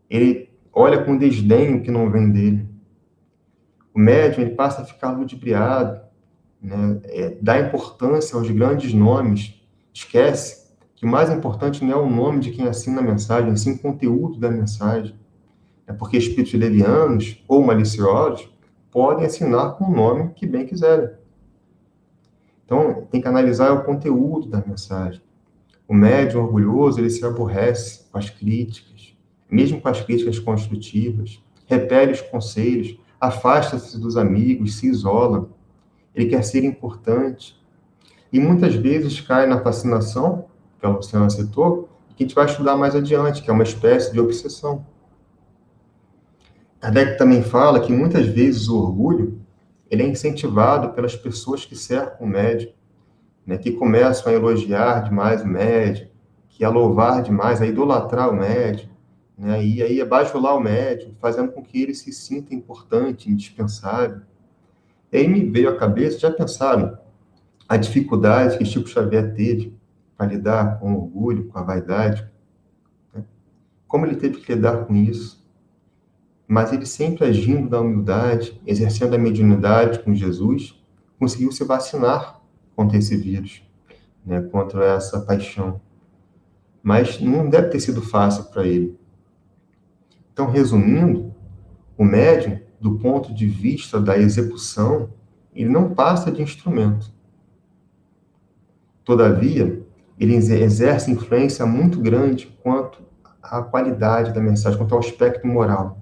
S1: ele olha com desdém o que não vem dele. O médium ele passa a ficar ludibriado, né, dá importância aos grandes nomes, esquece que o mais importante não é o nome de quem assina a mensagem, sim o conteúdo da mensagem. É porque espíritos levianos ou maliciosos podem assinar com o nome que bem quiserem. Então, tem que analisar o conteúdo da mensagem. O médium orgulhoso, ele se aborrece com as críticas, mesmo com as críticas construtivas, repele os conselhos, afasta-se dos amigos, se isola. Ele quer ser importante. E muitas vezes cai na fascinação, que a Luciana citou, que a gente vai estudar mais adiante, que é uma espécie de obsessão. Kardec também fala que muitas vezes o orgulho ele é incentivado pelas pessoas que cercam o médium, né, que começam a elogiar demais o médium, que a louvar demais, a idolatrar o médium, né, e aí a bajular o médium, fazendo com que ele se sinta importante, indispensável. E aí me veio à cabeça, já pensaram a dificuldade que Chico Xavier teve para lidar com o orgulho, com a vaidade, né? Como ele teve que lidar com isso? Mas ele sempre agindo na humildade, exercendo a mediunidade com Jesus, conseguiu se vacinar contra esse vírus, né, contra essa paixão. Mas não deve ter sido fácil para ele. Então, resumindo, o médium, do ponto de vista da execução, ele não passa de instrumento. Todavia, ele exerce influência muito grande quanto à qualidade da mensagem, quanto ao aspecto moral.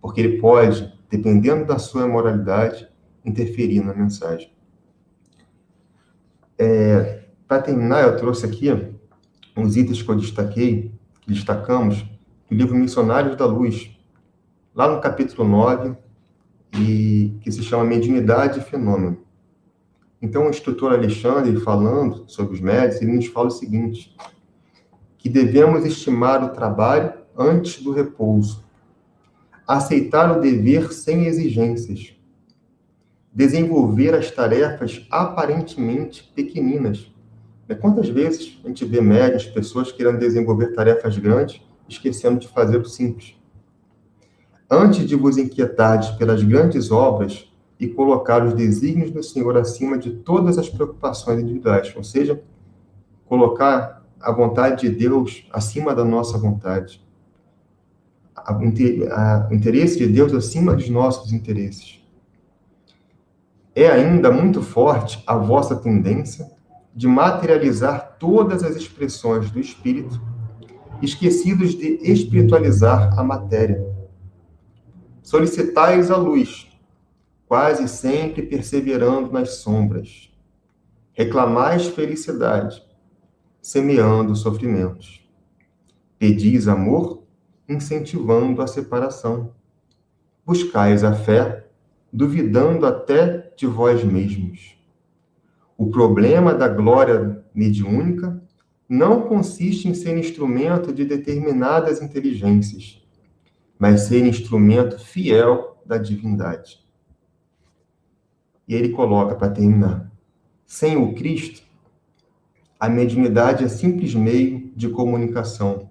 S1: Porque ele pode, dependendo da sua moralidade, interferir na mensagem. Para terminar, eu trouxe aqui uns itens que eu destacamos, do livro Missionários da Luz, lá no capítulo 9, e que se chama Mediunidade e Fenômeno. Então, o instrutor Alexandre, falando sobre os médios, ele nos fala o seguinte, que devemos estimar o trabalho antes do repouso, aceitar o dever sem exigências, desenvolver as tarefas aparentemente pequeninas. Quantas vezes a gente vê médios, pessoas querendo desenvolver tarefas grandes, esquecendo de fazer o simples? Antes de vos inquietardes pelas grandes obras e colocar os desígnios do Senhor acima de todas as preocupações individuais, ou seja, colocar a vontade de Deus acima da nossa vontade, o interesse de Deus acima dos nossos interesses. É ainda muito forte a vossa tendência de materializar todas as expressões do Espírito, esquecidos de espiritualizar a matéria. Solicitais a luz, quase sempre perseverando nas sombras. Reclamais felicidade, semeando sofrimentos. Pedis amor, incentivando a separação. Buscais a fé, duvidando até de vós mesmos. O problema da glória mediúnica não consiste em ser instrumento de determinadas inteligências, mas ser instrumento fiel da divindade. E ele coloca, para terminar, sem o Cristo, a mediunidade é simples meio de comunicação,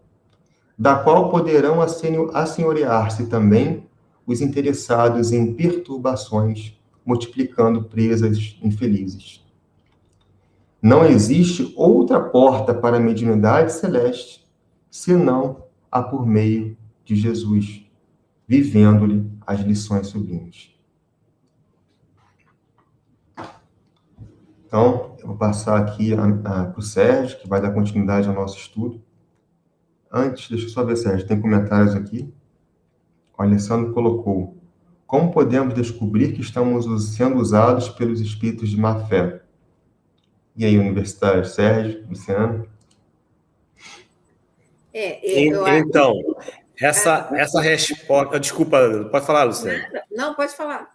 S1: da qual poderão assenhorear-se também os interessados em perturbações, multiplicando presas infelizes. Não existe outra porta para a mediunidade celeste, senão a por meio de Jesus, vivendo-lhe as lições sublimes. Então, eu vou passar aqui para o Sérgio, que vai dar continuidade ao nosso estudo. Antes, deixa eu só ver, Sérgio, tem comentários aqui. O Alessandro colocou: como podemos descobrir que estamos sendo usados pelos espíritos de má fé? E aí, universitário, Sérgio, Luciano?
S2: Então, essa resposta... Desculpa, pode falar, Luciano.
S3: Não, pode falar.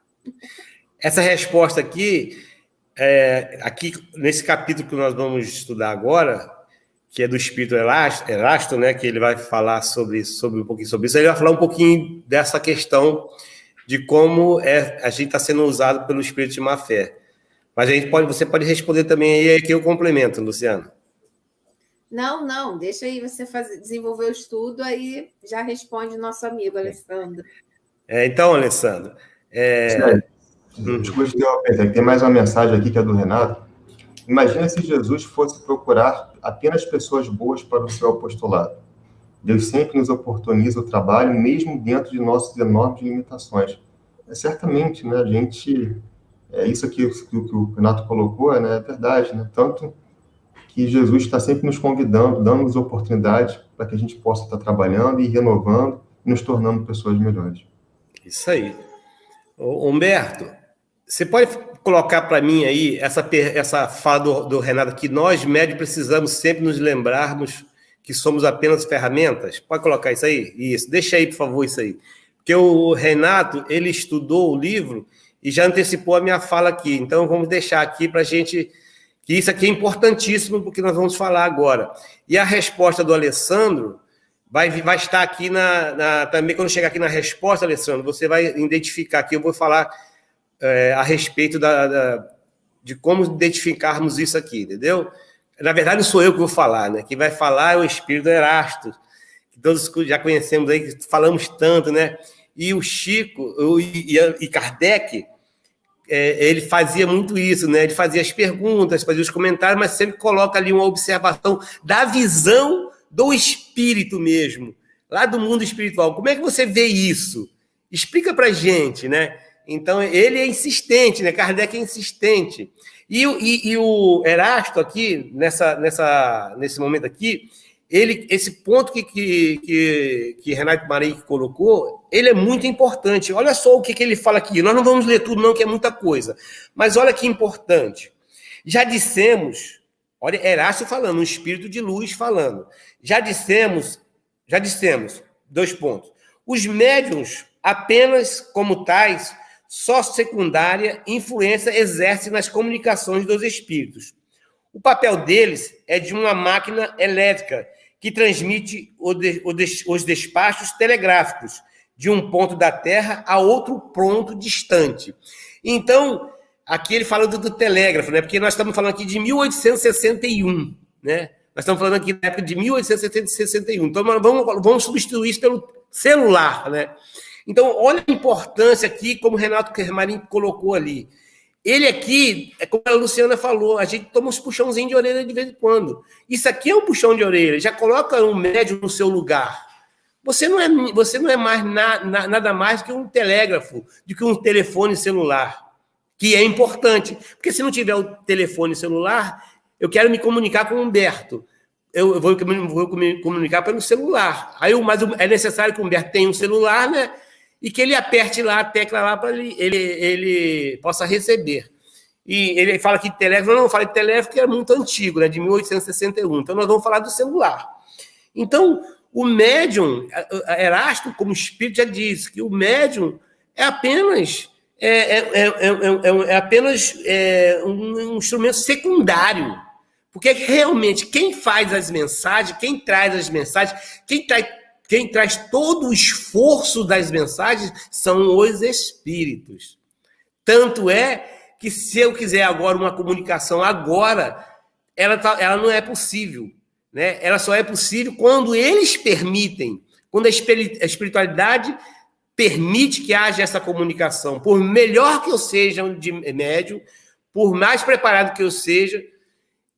S2: Essa resposta aqui, aqui nesse capítulo que nós vamos estudar agora, que é do Espírito Erasto, né, que ele vai falar sobre um pouquinho sobre isso, ele vai falar um pouquinho dessa questão de como a gente está sendo usado pelo Espírito de má fé. Mas você pode responder também aí que eu complemento, Luciano.
S3: Não, deixa aí você desenvolver o estudo, aí já responde o nosso amigo, Alessandro.
S2: Então, Alessandro...
S1: Desculpa te interromper, tem mais uma mensagem aqui que é do Renato. Imagina se Jesus fosse procurar apenas pessoas boas para o seu apostolado. Deus sempre nos oportuniza o trabalho, mesmo dentro de nossas enormes limitações. Certamente, né, a gente... isso aqui que o Renato colocou, né, é verdade, né? Tanto que Jesus está sempre nos convidando, dando-nos oportunidades para que a gente possa estar trabalhando e renovando e nos tornando pessoas melhores.
S2: Isso aí. Humberto, você pode colocar para mim aí essa fala do Renato, que nós, médios, precisamos sempre nos lembrarmos que somos apenas ferramentas? Pode colocar isso aí? Isso. Deixa aí, por favor, isso aí. Porque o Renato, ele estudou o livro e já antecipou a minha fala aqui. Então, vamos deixar aqui para a gente... que isso aqui é importantíssimo, porque nós vamos falar agora. E a resposta do Alessandro vai estar aqui também, quando chegar aqui na resposta, Alessandro, você vai identificar aqui, eu vou falar a respeito de como identificarmos isso aqui, entendeu? Na verdade, não sou eu que vou falar, né? Quem vai falar é o Espírito Erasto, que todos já conhecemos aí, que falamos tanto, né? E o Chico e Kardec, ele fazia muito isso, né? Ele fazia as perguntas, fazia os comentários, mas sempre coloca ali uma observação da visão do espírito mesmo, lá do mundo espiritual. Como é que você vê isso? Explica pra gente, né? Então, ele é insistente, né? Kardec é insistente. E o Erasto aqui, nesse momento aqui, esse ponto que Renato Marinho colocou, ele é muito importante. Olha só o que ele fala aqui. Nós não vamos ler tudo, não, que é muita coisa. Mas olha que importante. Já dissemos, olha, Erasto falando, um espírito de luz falando. Já dissemos, 2 pontos. Os médiuns, apenas como tais, só secundária influência exerce nas comunicações dos espíritos. O papel deles é de uma máquina elétrica que transmite os despachos telegráficos de um ponto da Terra a outro ponto distante. Então, aqui ele fala do telégrafo, né? Porque nós estamos falando aqui de 1861, né? Nós estamos falando aqui da época de 1861. Então, vamos substituir isso pelo celular, né? Então, olha a importância aqui, como o Renato Marinho colocou ali. Ele aqui, como a Luciana falou, a gente toma uns puxãozinhos de orelha de vez em quando. Isso aqui é um puxão de orelha, já coloca um médium no seu lugar. Você não é mais nada mais do que um telégrafo, do que um telefone celular, que é importante. Porque se não tiver o telefone celular, eu quero me comunicar com o Humberto. Eu vou me comunicar pelo celular. Mas é necessário que o Humberto tenha um celular, né? E que ele aperte lá a tecla lá para ele possa receber. E ele fala aqui de telégrafo, não fala de telégrafo, que é muito antigo, né, de 1861. Então, nós vamos falar do celular. Então, o médium, Erasto, como espírito, já diz que o médium é apenas um instrumento secundário, porque realmente quem faz as mensagens, quem traz as mensagens, quem traz todo o esforço das mensagens são os espíritos. Tanto é que se eu quiser agora uma comunicação agora, ela não é possível, né? Ela só é possível quando eles permitem, quando a espiritualidade permite que haja essa comunicação. Por melhor que eu seja de médium, por mais preparado que eu seja,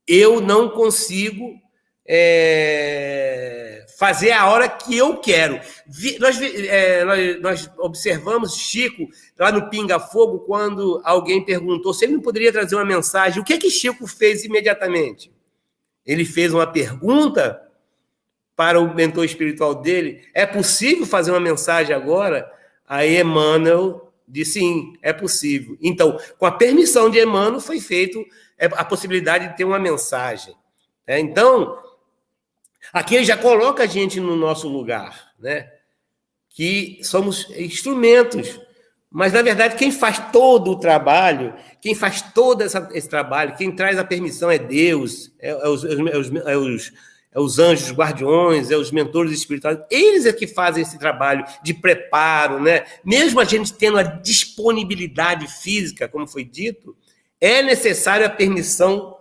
S2: eu não consigo fazer a hora que eu quero. Nós observamos Chico, lá no Pinga Fogo, quando alguém perguntou se ele não poderia trazer uma mensagem. O que Chico fez imediatamente? Ele fez uma pergunta para o mentor espiritual dele: é possível fazer uma mensagem agora? Aí Emmanuel disse: sim, é possível. Então, com a permissão de Emmanuel, foi feito a possibilidade de ter uma mensagem. Então, aqui ele já coloca a gente no nosso lugar, né? Que somos instrumentos. Mas, na verdade, quem faz todo o trabalho, quem faz todo esse trabalho, quem traz a permissão é Deus, os anjos guardiões, os mentores espirituais. Eles é que fazem esse trabalho de preparo, né? Mesmo a gente tendo a disponibilidade física, como foi dito, é necessária a permissão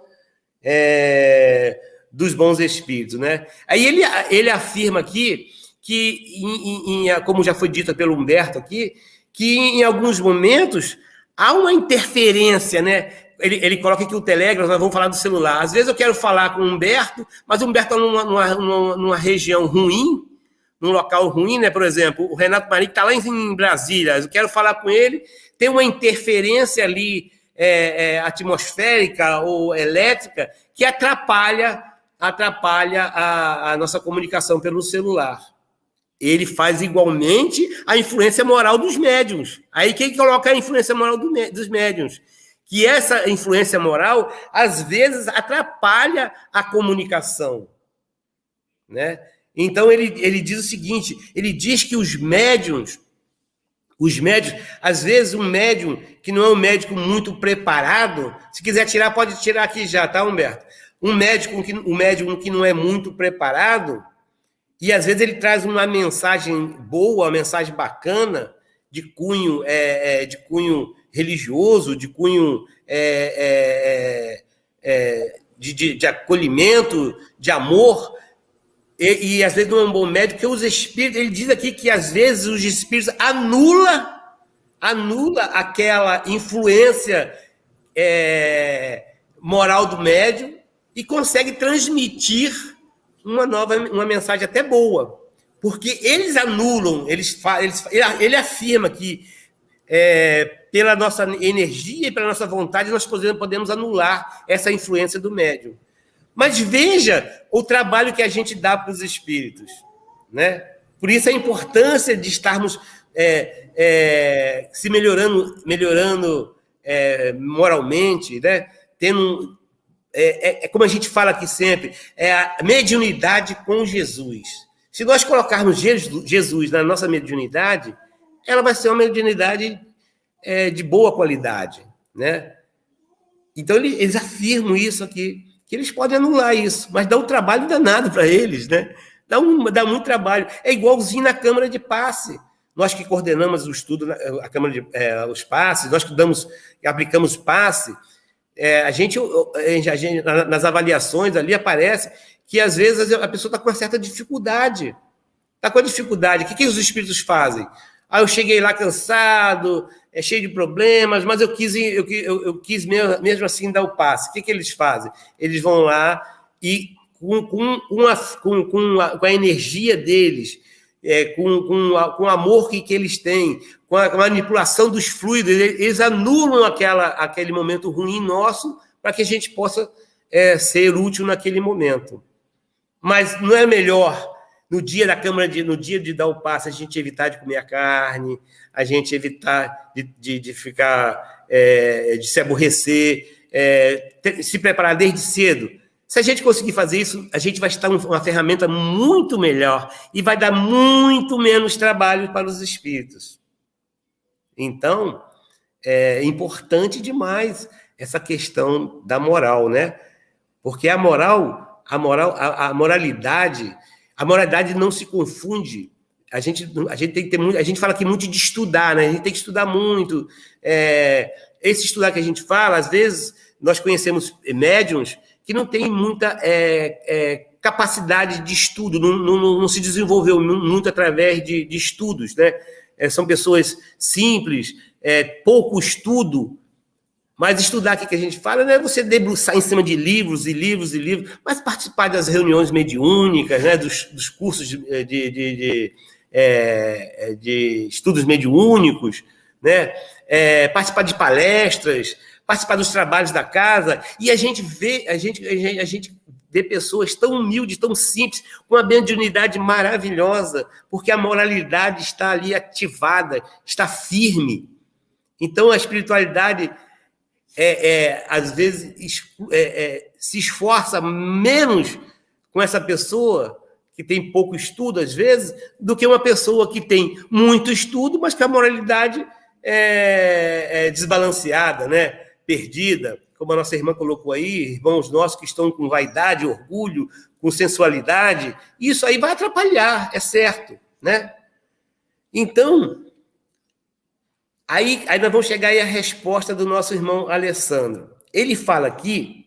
S2: dos bons espíritos, né? Aí ele afirma aqui que, como já foi dito pelo Humberto aqui, que em alguns momentos há uma interferência, né? Ele coloca aqui o Telegram, nós vamos falar do celular. Às vezes eu quero falar com o Humberto, mas o Humberto está numa região ruim, num local ruim, né? Por exemplo, o Renato Marinho está lá em Brasília, eu quero falar com ele, tem uma interferência ali atmosférica ou elétrica que atrapalha a nossa comunicação pelo celular. Ele faz igualmente a influência moral dos médiuns. Aí quem coloca a influência moral dos médiuns? Que essa influência moral, às vezes, atrapalha a comunicação, né? Então, ele diz o seguinte, ele diz que os médiuns, às vezes, um médium que não é um médico muito preparado, se quiser tirar, pode tirar aqui já, tá, Humberto? Um médium que não é muito preparado, e às vezes ele traz uma mensagem boa, uma mensagem bacana, de cunho religioso, de cunho de acolhimento, de amor, e às vezes não é um bom médico, porque os espíritos, ele diz aqui que às vezes os espíritos anula aquela influência moral do médium e consegue transmitir uma mensagem até boa, porque eles anulam, ele afirma que pela nossa energia e pela nossa vontade nós podemos anular essa influência do médium. Mas veja o trabalho que a gente dá para os espíritos, né? Por isso a importância de estarmos se melhorando moralmente, né? Tendo como a gente fala aqui sempre, é a mediunidade com Jesus. Se nós colocarmos Jesus na nossa mediunidade, ela vai ser uma mediunidade de boa qualidade, né? Então, eles afirmam isso aqui, que eles podem anular isso, mas dá um trabalho danado para eles, né? Dá muito trabalho. É igualzinho na Câmara de Passe. Nós que coordenamos o estudo, a Câmara os passes, nós que aplicamos passe, a gente, nas avaliações ali, aparece que, às vezes, a pessoa está com uma certa dificuldade. Está com a dificuldade. O que os espíritos fazem? Eu cheguei lá cansado, cheio de problemas, mas eu quis mesmo assim dar o passe. O que eles fazem? Eles vão lá e, com a energia deles, com o amor que eles têm, com a manipulação dos fluidos, eles anulam aquele momento ruim nosso para que a gente possa ser útil naquele momento. Mas não é melhor, no dia de dar o passe, a gente evitar de comer a carne, a gente evitar de ficar, de se aborrecer, se preparar desde cedo, Se a gente conseguir fazer isso, a gente vai estar uma ferramenta muito melhor e vai dar muito menos trabalho para os espíritos. Então, é importante demais essa questão da moral, né? Porque a moralidade não se confunde. A gente tem que ter muito, a gente fala aqui muito de estudar, né? A gente tem que estudar muito. Esse estudar que a gente fala, às vezes, nós conhecemos médiuns que não têm muita capacidade de estudo, não se desenvolveu muito através de estudos, né? São pessoas simples, pouco estudo, mas estudar aqui que a gente fala não é você debruçar em cima de livros e livros e livros, mas participar das reuniões mediúnicas, né? dos cursos de estudos mediúnicos, né? Participar de palestras, participar dos trabalhos da casa, e a gente vê pessoas tão humildes, tão simples, com uma mediunidade maravilhosa, porque a moralidade está ali ativada, está firme. Então, a espiritualidade, às vezes, se esforça menos com essa pessoa que tem pouco estudo, às vezes, do que uma pessoa que tem muito estudo, mas que a moralidade é desbalanceada, né? Perdida, como a nossa irmã colocou aí, irmãos nossos que estão com vaidade, orgulho, com sensualidade, isso aí vai atrapalhar, é certo, né? Então, aí nós vamos chegar aí à resposta do nosso irmão Alessandro. Ele fala aqui,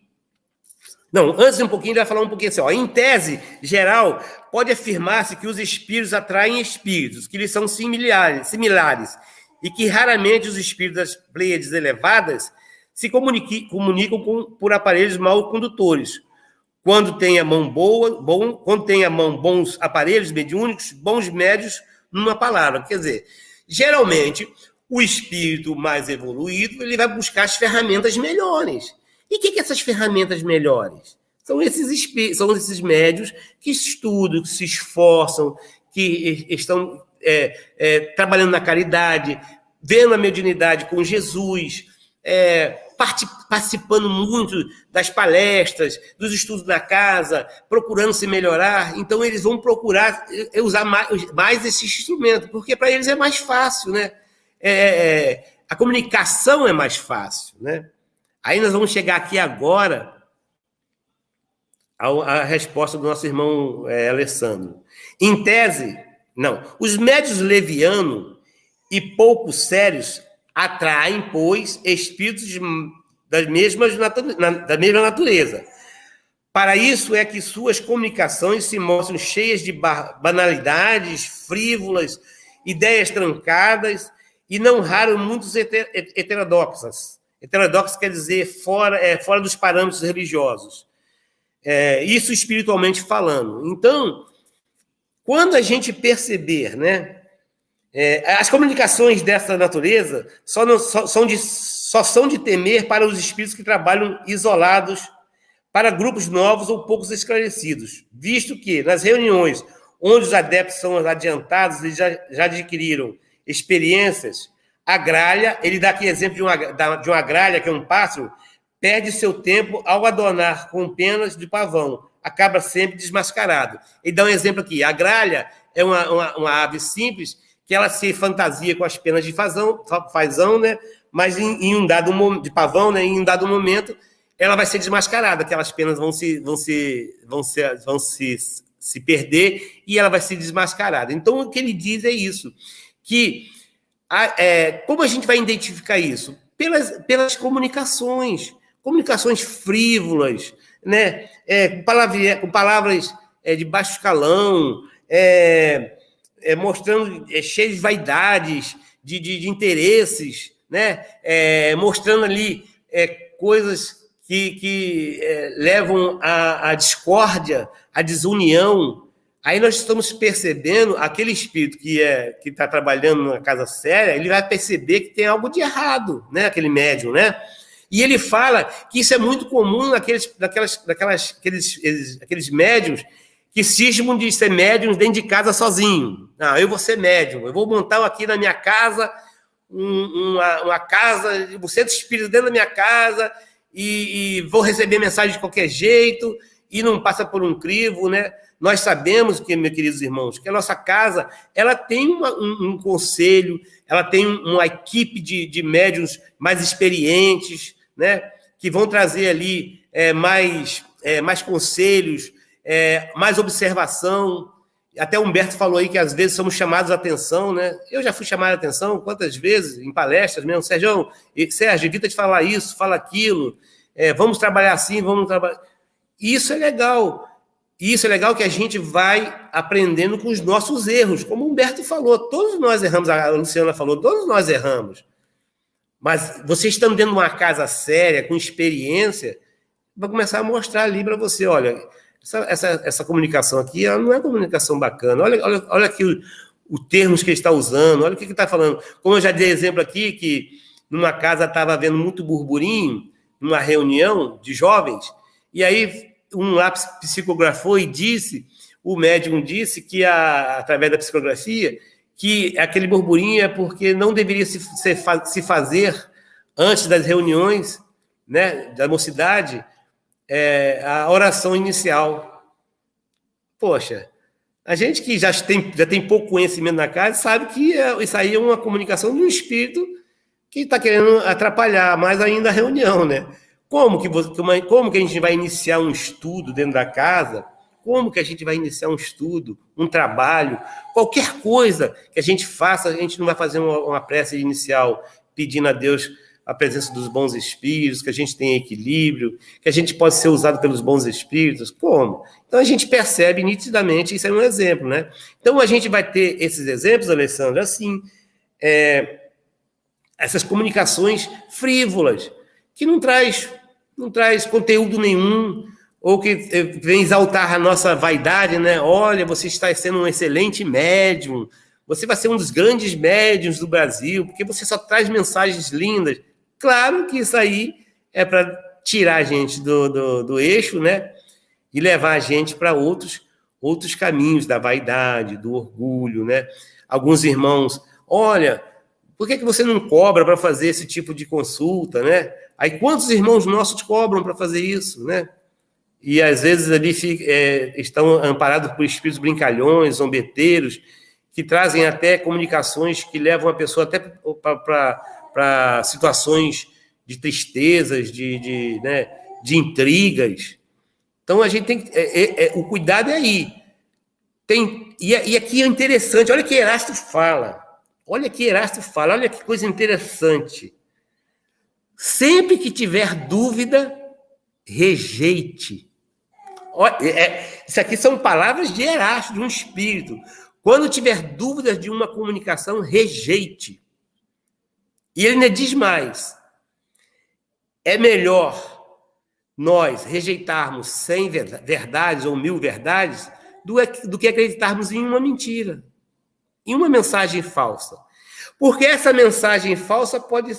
S2: antes um pouquinho, ele vai falar um pouquinho assim, em tese geral, pode afirmar-se que os espíritos atraem espíritos, que lhes são similares, e que raramente os espíritos das pleiades elevadas se comunicam por aparelhos mal condutores. Quando tem a mão bons aparelhos mediúnicos, bons médios, numa palavra. Quer dizer, geralmente, o espírito mais evoluído, ele vai buscar as ferramentas melhores. E o que essas ferramentas melhores? São esses médios que estudam, que se esforçam, que estão trabalhando na caridade, vendo a mediunidade com Jesus, participando muito das palestras, dos estudos na casa, procurando se melhorar. Então, eles vão procurar usar mais esse instrumento, porque para eles é mais fácil, né? A comunicação é mais fácil, né? Aí nós vamos chegar aqui agora à resposta do nosso irmão Alessandro. Em tese, os médios levianos e pouco sérios atraem, pois, espíritos da mesma natureza. Para isso é que suas comunicações se mostram cheias de banalidades, frívolas, ideias trancadas e, não raro, muitos heterodoxas. Heterodoxas quer dizer fora dos parâmetros religiosos. Isso espiritualmente falando. Então, quando a gente perceber, né, as comunicações dessa natureza só são de temer para os espíritos que trabalham isolados, para grupos novos ou poucos esclarecidos, visto que, nas reuniões onde os adeptos são adiantados e já adquiriram experiências, a gralha, ele dá aqui exemplo de uma gralha, que é um pássaro, perde seu tempo ao adornar com penas de pavão, acaba sempre desmascarado. Ele dá um exemplo aqui, a gralha é uma ave simples, que ela se fantasia com as penas de fazão, né? Mas em um dado momento, de pavão, né? Em um dado momento, ela vai ser desmascarada, aquelas penas vão se perder e ela vai ser desmascarada. Então, o que ele diz é isso, que como a gente vai identificar isso? Pelas comunicações frívolas, né? Com palavras de baixo escalão, mostrando cheio de vaidades, de interesses, né? Mostrando ali coisas que levam à discórdia, à desunião. Aí nós estamos percebendo, aquele espírito que está trabalhando na casa séria, ele vai perceber que tem algo de errado, né? Aquele médium, né? E ele fala que isso é muito comum naqueles médiums que cismam de ser médiums dentro de casa sozinho. Eu vou ser médium, eu vou montar aqui na minha casa uma casa, um centro espírita dentro da minha casa e vou receber mensagem de qualquer jeito e não passa por um crivo, né? Nós sabemos que, meus queridos irmãos, que a nossa casa, ela tem um conselho, ela tem uma equipe de médiuns mais experientes, né? Que vão trazer ali mais conselhos, mais observação. Até o Humberto falou aí que às vezes somos chamados a atenção, né? Eu já fui chamado a atenção quantas vezes, em palestras mesmo. Sérgio, evita de falar isso, fala aquilo, vamos trabalhar assim, vamos trabalhar... Isso é legal. Isso é legal que a gente vai aprendendo com os nossos erros. Como o Humberto falou, todos nós erramos, a Luciana falou, todos nós erramos. Mas você estando dentro de uma casa séria, com experiência, vai começar a mostrar ali para você, olha, essa comunicação aqui, ela não é comunicação bacana. Olha aqui os termos que ele está usando, olha o que ele está falando. Como eu já dei exemplo aqui, que numa casa estava havendo muito burburinho, numa reunião de jovens, e aí um lá psicografou e o médium disse que, através da psicografia, que aquele burburinho é porque não deveria se fazer antes das reuniões, né, da mocidade, a oração inicial. Poxa, a gente que já tem pouco conhecimento na casa sabe que isso aí é uma comunicação de um espírito que está querendo atrapalhar mais ainda a reunião, né? Como que a gente vai iniciar um estudo dentro da casa? Como que a gente vai iniciar um estudo, um trabalho? Qualquer coisa que a gente faça, a gente não vai fazer uma prece inicial pedindo a Deus a presença dos bons espíritos, que a gente tenha equilíbrio, que a gente pode ser usado pelos bons espíritos. Como? Então a gente percebe nitidamente, isso é um exemplo, né? Então a gente vai ter esses exemplos, Alessandro, assim, essas comunicações frívolas, que não traz conteúdo nenhum, ou que vem exaltar a nossa vaidade, né? Olha, você está sendo um excelente médium, você vai ser um dos grandes médiuns do Brasil, porque você só traz mensagens lindas. Claro que isso aí é para tirar a gente do eixo, né? E levar a gente para outros caminhos da vaidade, do orgulho, né? Alguns irmãos, olha, por que você não cobra para fazer esse tipo de consulta, né? Aí quantos irmãos nossos cobram para fazer isso, né? E às vezes ali estão amparados por espíritos brincalhões, zombeteiros, que trazem até comunicações que levam a pessoa até para situações de tristezas, de intrigas. Então a gente tem o cuidado é aí. E aqui é interessante, olha que Erasto fala. Olha que coisa interessante. Sempre que tiver dúvida, rejeite. Isso aqui são palavras de Erasto, de um espírito. Quando tiver dúvidas de uma comunicação, rejeite. E ele ainda diz mais. É melhor nós rejeitarmos 100 verdades ou 1000 verdades do que acreditarmos em uma mentira, em uma mensagem falsa. Porque essa mensagem falsa pode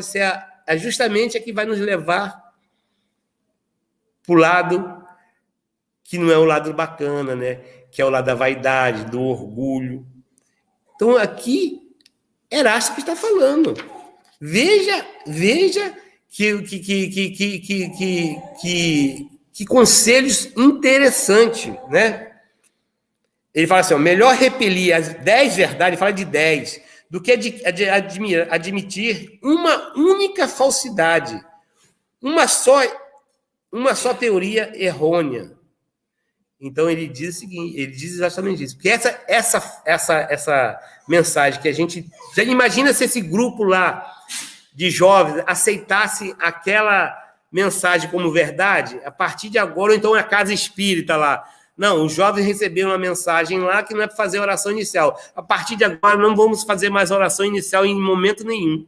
S2: ser justamente a que vai nos levar para o lado que não é o lado bacana, né? Que é o lado da vaidade, do orgulho. Então, aqui, Erasto que está falando. Veja que conselhos interessantes, né? Ele fala assim, melhor repelir as 10 verdades, ele fala de 10, do que admitir uma única falsidade, uma só teoria errônea. Então ele diz o seguinte, ele diz exatamente isso, porque essa mensagem que a gente já imagina se esse grupo lá de jovens aceitasse aquela mensagem como verdade, a partir de agora, ou então a casa espírita lá. Não, os jovens receberam uma mensagem lá que não é para fazer oração inicial. A partir de agora não vamos fazer mais oração inicial em momento nenhum.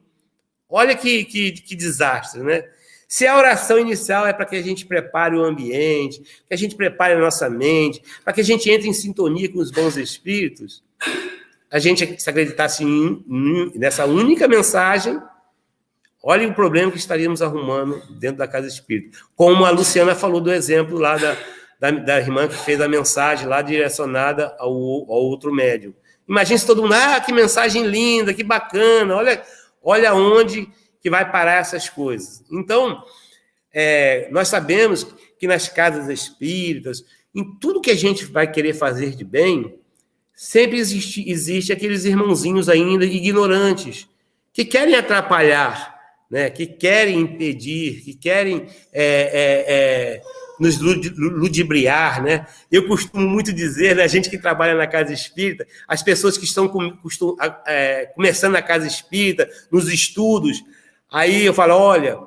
S2: Olha que desastre, né? Se a oração inicial é para que a gente prepare o ambiente, que a gente prepare a nossa mente, para que a gente entre em sintonia com os bons espíritos, a gente se acreditasse nessa única mensagem, olha o problema que estaríamos arrumando dentro da casa espírita. Como a Luciana falou do exemplo lá da irmã que fez a mensagem lá direcionada ao outro médium. Imagina se todo mundo, que mensagem linda, que bacana, olha onde que vai parar essas coisas. Então, Nós sabemos que nas casas espíritas, em tudo que a gente vai querer fazer de bem, sempre existe aqueles irmãozinhos ainda ignorantes, que querem atrapalhar, né? Que querem impedir, que querem nos ludibriar, né? Eu costumo muito dizer, né, a gente que trabalha na casa espírita, as pessoas que estão começando na casa espírita, nos estudos, aí eu falo, olha,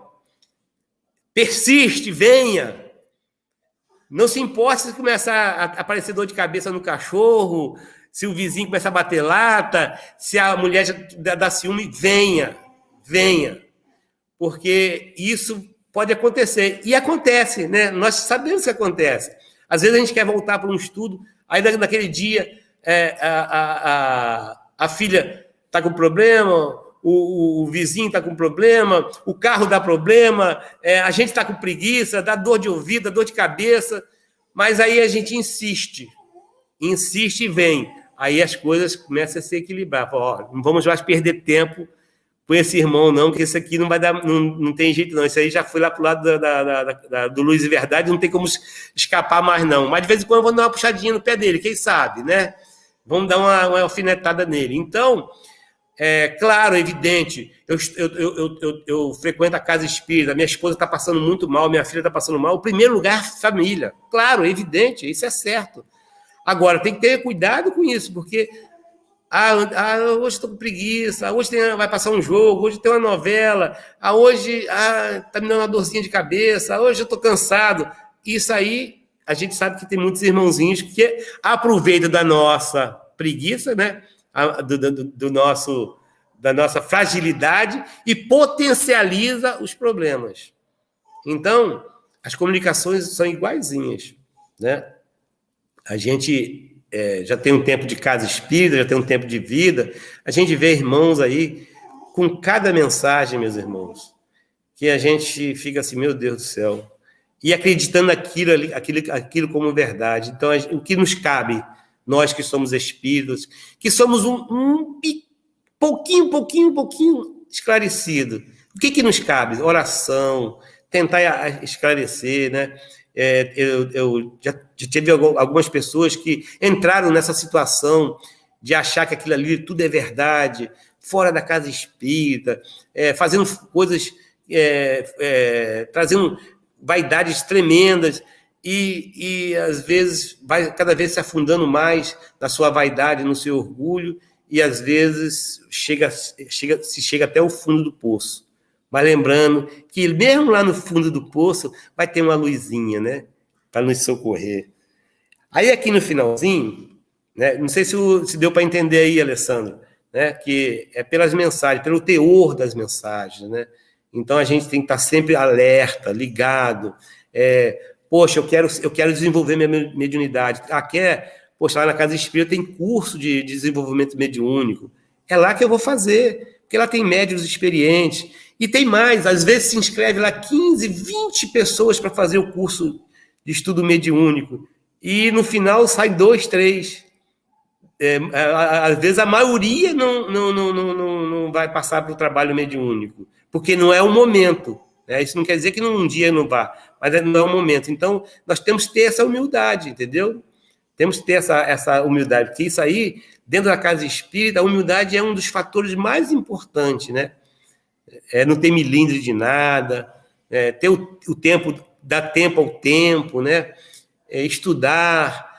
S2: persiste, venha. Não se importa se começar a aparecer dor de cabeça no cachorro, se o vizinho começar a bater lata, se a mulher dá ciúme, venha. Porque isso pode acontecer. E acontece, né? Nós sabemos que acontece. Às vezes a gente quer voltar para um estudo, aí naquele dia a filha está com problema, o vizinho está com problema, o carro dá problema, a gente está com preguiça, dá dor de ouvido, dá dor de cabeça, mas aí a gente insiste e vem. Aí as coisas começam a se equilibrar. Fala, não vamos mais perder tempo com esse irmão, não, que esse aqui não vai dar, não tem jeito, não. Isso aí já foi lá para o lado do Luz e Verdade, não tem como escapar mais, não. Mas de vez em quando vamos dar uma puxadinha no pé dele, quem sabe, né? Vamos dar uma alfinetada nele. Então, claro, evidente, eu frequento a casa espírita, minha esposa está passando muito mal, minha filha está passando mal. O primeiro lugar, família. Claro, evidente, isso é certo. Agora, tem que ter cuidado com isso, porque hoje estou com preguiça, hoje vai passar um jogo, hoje tem uma novela, hoje está me dando uma dorzinha de cabeça, hoje eu estou cansado. Isso aí, a gente sabe que tem muitos irmãozinhos que aproveitam da nossa preguiça, né? Da nossa fragilidade e potencializa os problemas. Então, as comunicações são iguaizinhas, né? A gente já tem um tempo de casa espírita, já tem um tempo de vida, a gente vê irmãos aí com cada mensagem, meus irmãos, que a gente fica assim, meu Deus do céu, e acreditando aquilo como verdade. Então, o que nos cabe, nós que somos espíritos, que somos um pouquinho esclarecido, o que nos cabe? Oração, tentar esclarecer, né? Eu já tive algumas pessoas que entraram nessa situação de achar que aquilo ali tudo é verdade, fora da casa espírita, fazendo coisas, trazendo vaidades tremendas e às vezes vai cada vez se afundando mais na sua vaidade, no seu orgulho, e às vezes se chega até o fundo do poço. Mas lembrando que mesmo lá no fundo do poço vai ter uma luzinha, né? Para nos socorrer. Aí aqui no finalzinho, né? Não sei se deu para entender aí, Alessandro, né? Que é pelas mensagens, pelo teor das mensagens, né? Então a gente tem que estar sempre alerta, ligado. Poxa, eu quero desenvolver minha mediunidade. Poxa, lá na Casa Espírita tem curso de desenvolvimento mediúnico. É lá que eu vou fazer, porque lá tem médiuns experientes. E tem mais, às vezes se inscreve lá 15, 20 pessoas para fazer o curso de estudo mediúnico. E no final sai 2, 3. Às vezes a maioria não vai passar para o trabalho mediúnico, porque não é o momento. Né? Isso não quer dizer que um dia não vá, mas não é o momento. Então, nós temos que ter essa humildade, entendeu? Temos que ter essa humildade, porque isso aí, dentro da casa espírita, a humildade é um dos fatores mais importantes, né? Não ter milindre de nada, ter o tempo, dar tempo ao tempo, né? Estudar,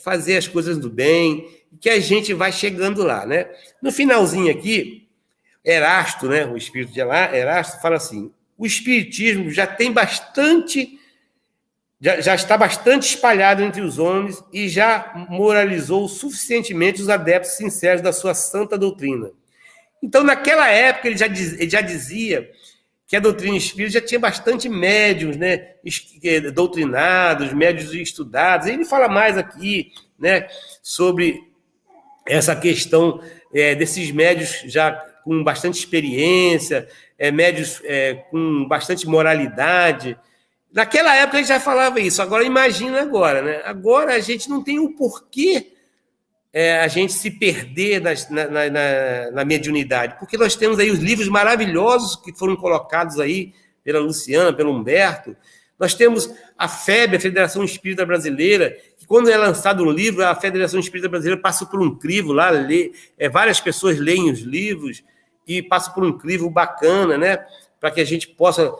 S2: fazer as coisas do bem, que a gente vai chegando lá, né? No finalzinho aqui, Erasto, né? O espírito de Erasto fala assim: o espiritismo já está bastante espalhado entre os homens e já moralizou suficientemente os adeptos sinceros da sua santa doutrina. Então, naquela época, ele já dizia que a doutrina espírita já tinha bastante médiuns, né, doutrinados, médiuns estudados. Ele fala mais aqui, né, sobre essa questão desses médiuns já com bastante experiência, médiuns com bastante moralidade. Naquela época, ele já falava isso. Agora, imagina agora, né? Agora a gente não tem o porquê a gente se perder na mediunidade, porque nós temos aí os livros maravilhosos que foram colocados aí pela Luciana, pelo Humberto. Nós temos a FEB, a Federação Espírita Brasileira, que quando é lançado um livro, a Federação Espírita Brasileira passa por um crivo lá, várias pessoas leem os livros e passam por um crivo bacana, né? Para que a gente possa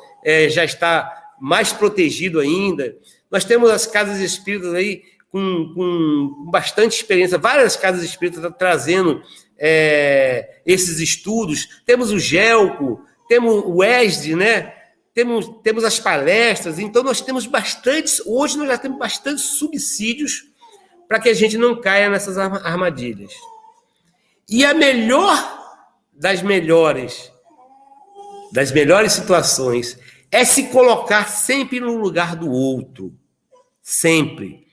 S2: já estar mais protegido ainda. Nós temos as casas espíritas aí com bastante experiência, várias casas espíritas trazendo esses estudos. Temos o GELCO, temos o ESD, né? Temos as palestras, então hoje nós já temos bastantes subsídios para que a gente não caia nessas armadilhas. E a melhor das melhores situações é se colocar sempre no lugar do outro. Sempre.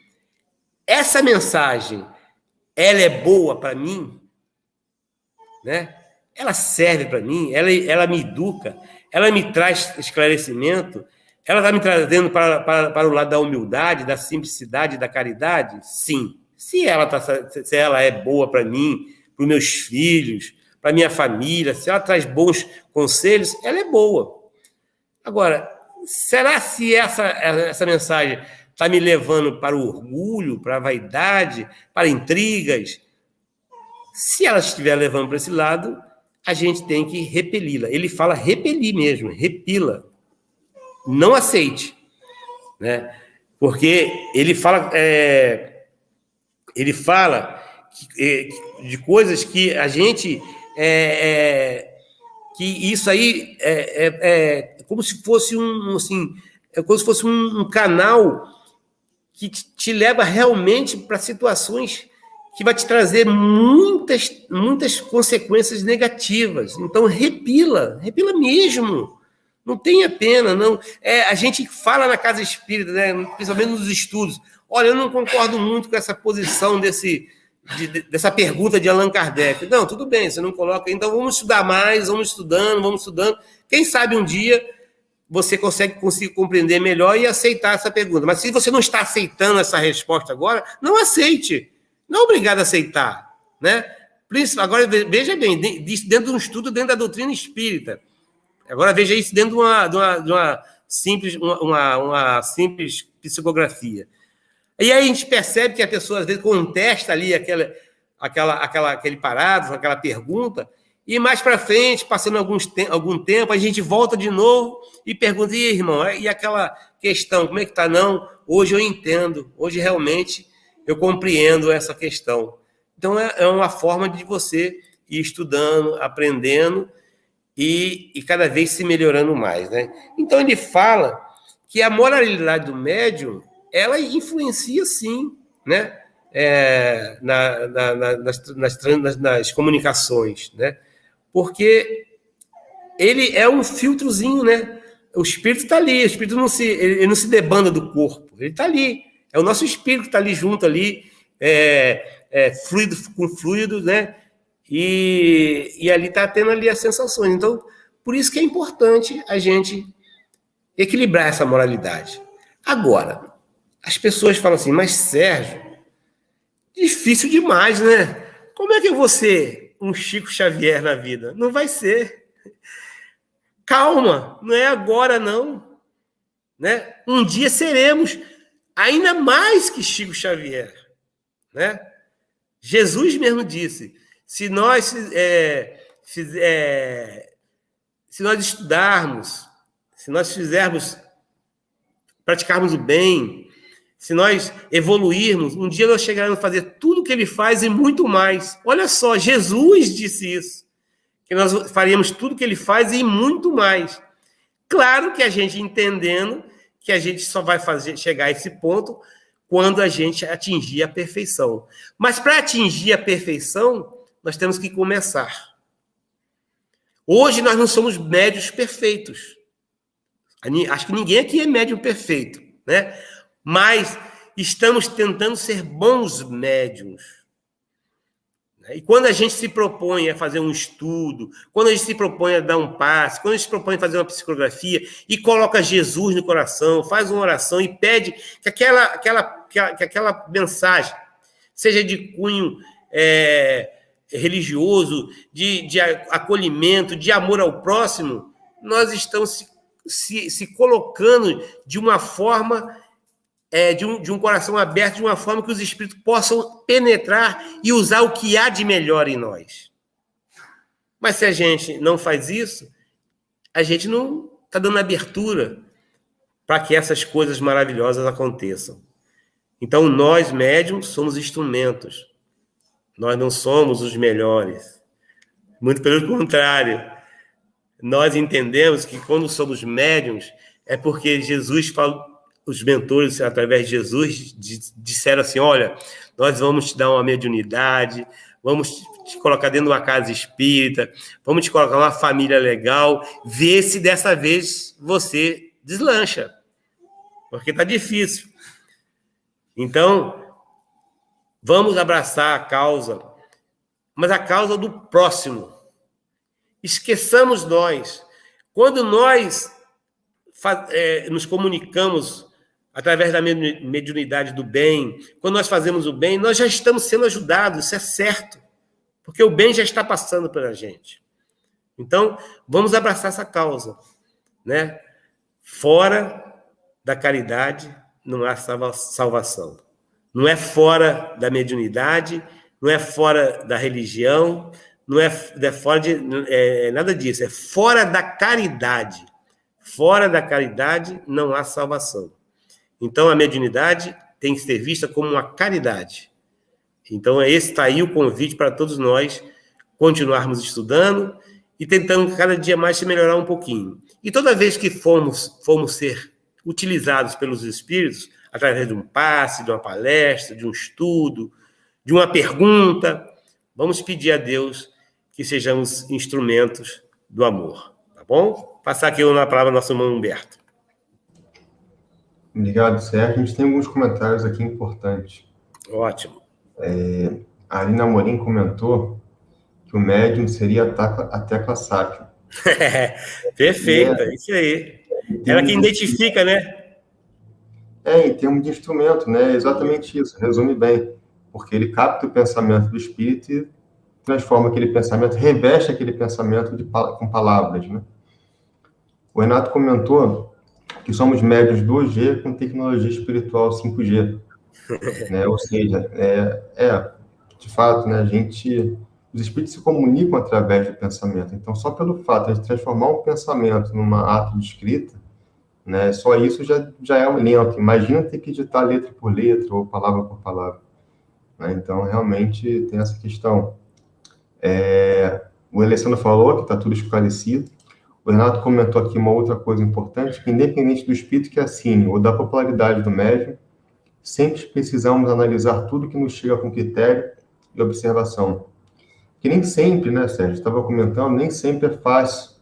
S2: Essa mensagem, ela é boa para mim, né? Ela serve para mim, ela me educa, ela me traz esclarecimento, ela está me trazendo para o lado da humildade, da simplicidade, da caridade? Sim. Se ela é boa para mim, para os meus filhos, para a minha família, se ela traz bons conselhos, ela é boa. Agora, será se essa mensagem está me levando para o orgulho, para a vaidade, para intrigas? Se ela estiver levando para esse lado, a gente tem que repeli-la. Ele fala repelir mesmo, repila. Não aceite. Né? Porque ele fala de coisas que a gente... que isso aí é como se fosse um canal que te leva realmente para situações que vai te trazer muitas consequências negativas. Então, repila mesmo. Não tenha pena, não. A gente fala na casa espírita, né, principalmente nos estudos. Olha, eu não concordo muito com essa posição dessa pergunta de Allan Kardec. Não, tudo bem, você não coloca. Então, vamos estudar mais, vamos estudando. Quem sabe um dia você consegue compreender melhor e aceitar essa pergunta. Mas se você não está aceitando essa resposta agora, não aceite. Não é obrigado a aceitar, né? Agora, veja bem, dentro de um estudo dentro da doutrina espírita. Agora, veja isso dentro de uma simples psicografia. E aí a gente percebe que a pessoa, às vezes, contesta ali aquele parágrafo, aquela pergunta, e mais para frente, passando algum tempo, a gente volta de novo e pergunta, e irmão, e aquela questão, como é que está? Não, hoje eu entendo, hoje realmente eu compreendo essa questão. Então, é uma forma de você ir estudando, aprendendo e cada vez se melhorando mais, né? Então, ele fala que a moralidade do médium, ela influencia, sim, né? Nas comunicações, né? Porque ele é um filtrozinho, né? O espírito está ali, o espírito ele não se debanda do corpo, ele está ali. É o nosso espírito que está ali junto, ali, fluido com fluido, né? E ali está tendo ali as sensações. Então, por isso que é importante a gente equilibrar essa moralidade. Agora, as pessoas falam assim, mas Sérgio, difícil demais, né? Como é que eu vou ser um Chico Xavier na vida? Não vai ser. Calma, não é agora, não. Né? Um dia seremos ainda mais que Chico Xavier. Né? Jesus mesmo disse, se nós estudarmos, se nós praticarmos o bem, se nós evoluirmos, um dia nós chegaremos a fazer tudo o que ele faz e muito mais. Olha só, Jesus disse isso, que nós faríamos tudo o que ele faz e muito mais. Claro que a gente entendendo que a gente só vai chegar a esse ponto quando a gente atingir a perfeição. Mas para atingir a perfeição, nós temos que começar. Hoje nós não somos médios perfeitos. Acho que ninguém aqui é médium perfeito, né? Mas estamos tentando ser bons médiuns. E quando a gente se propõe a fazer um estudo, quando a gente se propõe a dar um passe, quando a gente se propõe a fazer uma psicografia e coloca Jesus no coração, faz uma oração e pede que aquela mensagem seja de cunho religioso, de acolhimento, de amor ao próximo, nós estamos se colocando de uma forma, de um coração aberto, de uma forma que os espíritos possam penetrar e usar o que há de melhor em nós. Mas se a gente não faz isso, a gente não está dando abertura para que essas coisas maravilhosas aconteçam. Então, nós, médiums, somos instrumentos. Nós não somos os melhores. Muito pelo contrário. Nós entendemos que quando somos médiums, é porque Jesus falou, os mentores, através de Jesus, disseram assim, olha, nós vamos te dar uma mediunidade, vamos te colocar dentro de uma casa espírita, vamos te colocar uma família legal, vê se dessa vez você deslancha, porque está difícil. Então, vamos abraçar a causa, mas a causa do próximo. Esqueçamos nós. Quando nós nos comunicamos através da mediunidade do bem, quando nós fazemos o bem, nós já estamos sendo ajudados, isso é certo, porque o bem já está passando pela gente. Então, vamos abraçar essa causa, né? Fora da caridade não há salvação. Não é fora da mediunidade, não é fora da religião, não é fora de nada disso, é fora da caridade. Fora da caridade não há salvação. Então, a mediunidade tem que ser vista como uma caridade. Então, esse está aí o convite para todos nós continuarmos estudando e tentando cada dia mais se melhorar um pouquinho. E toda vez que formos ser utilizados pelos espíritos, através de um passe, de uma palestra, de um estudo, de uma pergunta, vamos pedir a Deus que sejamos instrumentos do amor, tá bom? Passar aqui na palavra ao nosso irmão Humberto.
S1: Obrigado, Sérgio. A gente tem alguns comentários aqui importantes.
S2: Ótimo.
S1: A Alina Amorim comentou que o médium seria a tecla SAP.
S2: Perfeito, isso aí. Ela que identifica, né?
S1: Em termos de instrumento, né? É exatamente isso, resume bem. Porque ele capta o pensamento do espírito e transforma aquele pensamento, reveste aquele pensamento com palavras, né? O Renato comentou que somos médios 2G com tecnologia espiritual 5G, né? Ou seja, de fato, né? Os espíritos se comunicam através do pensamento. Então, só pelo fato de transformar um pensamento numa ato de escrita, né? Só isso já é um lento. Imagina ter que ditar letra por letra ou palavra por palavra, né? Então, realmente tem essa questão. O Alessandro falou que está tudo esclarecido. O Renato comentou aqui uma outra coisa importante, que independente do espírito que assine ou da popularidade do médium, sempre precisamos analisar tudo que nos chega com critério e observação. Que nem sempre, né, Sérgio? Estava comentando, nem sempre é fácil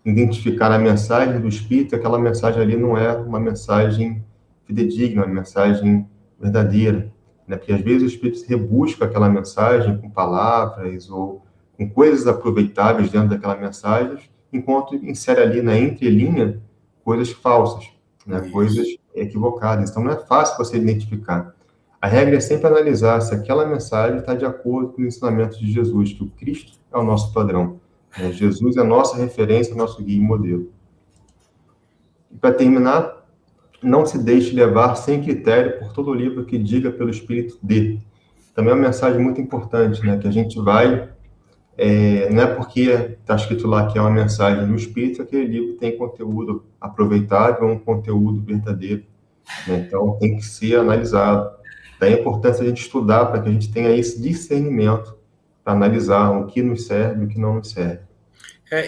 S1: identificar a mensagem do espírito, aquela mensagem ali não é uma mensagem fidedigna, uma mensagem verdadeira, né? Porque às vezes o espírito rebusca aquela mensagem com palavras ou com coisas aproveitáveis dentro daquela mensagem, enquanto insere ali na entrelinha coisas falsas, né? Coisas equivocadas. Então não é fácil você identificar. A regra é sempre analisar se aquela mensagem está de acordo com o ensinamento de Jesus, que o Cristo é o nosso padrão, né? Jesus é a nossa referência, nosso guia e modelo. E para terminar, não se deixe levar sem critério por todo livro que diga pelo Espírito de. Também é uma mensagem muito importante, né? Que a gente vai... não é porque está escrito lá que é uma mensagem do Espírito, aquele livro tem conteúdo aproveitável, um conteúdo verdadeiro, né? Então, tem que ser analisado. Daí a importância de a gente estudar para que a gente tenha esse discernimento para analisar o que nos serve e o que não nos serve.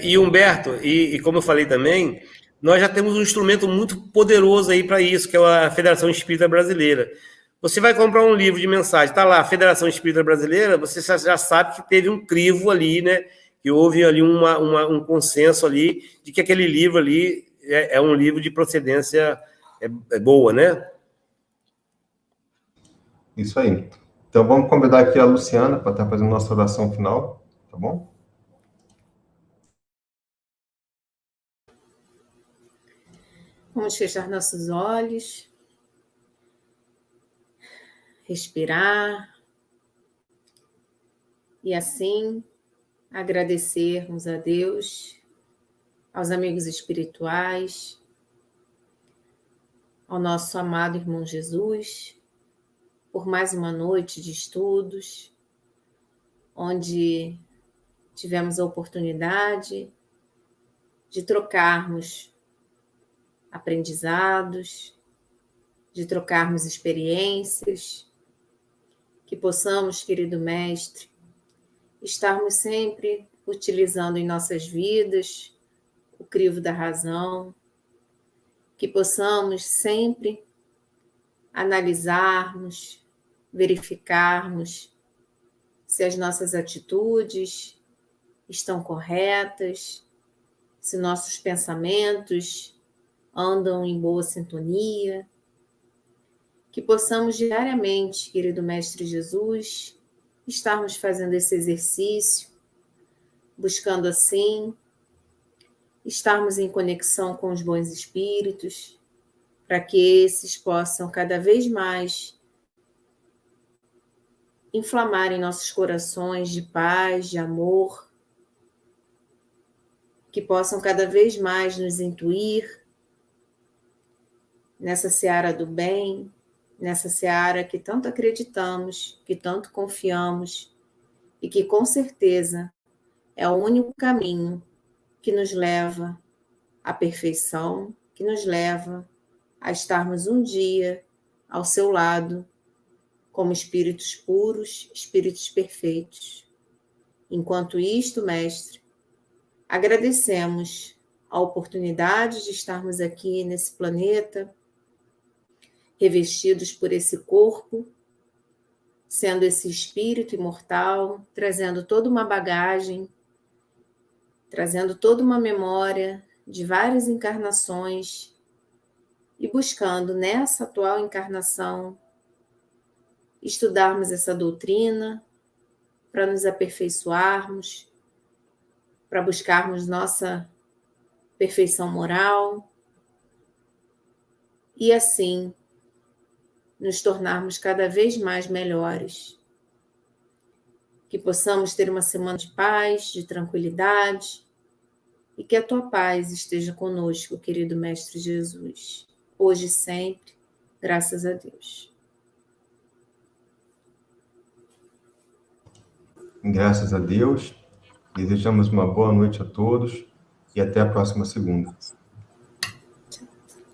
S2: E Humberto, e como eu falei também, nós já temos um instrumento muito poderoso aí para isso, que é a Federação Espírita Brasileira. Você vai comprar um livro de mensagem, está lá, Federação Espírita Brasileira, você já sabe que teve um crivo ali, né? Que houve ali um consenso ali de que aquele livro ali é um livro de procedência boa, né?
S1: Isso aí. Então, vamos convidar aqui a Luciana para estar fazendo nossa oração final, tá bom?
S3: Vamos fechar nossos olhos, respirar e assim agradecermos a Deus, aos amigos espirituais, ao nosso amado irmão Jesus, por mais uma noite de estudos, onde tivemos a oportunidade de trocarmos aprendizados, de trocarmos experiências, que possamos, querido Mestre, estarmos sempre utilizando em nossas vidas o crivo da razão, que possamos sempre analisarmos, verificarmos se as nossas atitudes estão corretas, se nossos pensamentos andam em boa sintonia, que possamos diariamente, querido Mestre Jesus, estarmos fazendo esse exercício, buscando assim estarmos em conexão com os bons espíritos, para que esses possam cada vez mais inflamar em nossos corações de paz, de amor, que possam cada vez mais nos intuir nessa seara do bem, nessa seara que tanto acreditamos, que tanto confiamos e que com certeza é o único caminho que nos leva à perfeição, que nos leva a estarmos um dia ao seu lado, como espíritos puros, espíritos perfeitos. Enquanto isto, Mestre, agradecemos a oportunidade de estarmos aqui nesse planeta, revestidos por esse corpo, sendo esse espírito imortal, trazendo toda uma bagagem, trazendo toda uma memória de várias encarnações e buscando nessa atual encarnação estudarmos essa doutrina para nos aperfeiçoarmos, para buscarmos nossa perfeição moral e assim nos tornarmos cada vez mais melhores. Que possamos ter uma semana de paz, de tranquilidade e que a tua paz esteja conosco, querido Mestre Jesus, hoje e sempre, graças a Deus.
S1: Graças a Deus. Desejamos uma boa noite a todos e até a próxima segunda.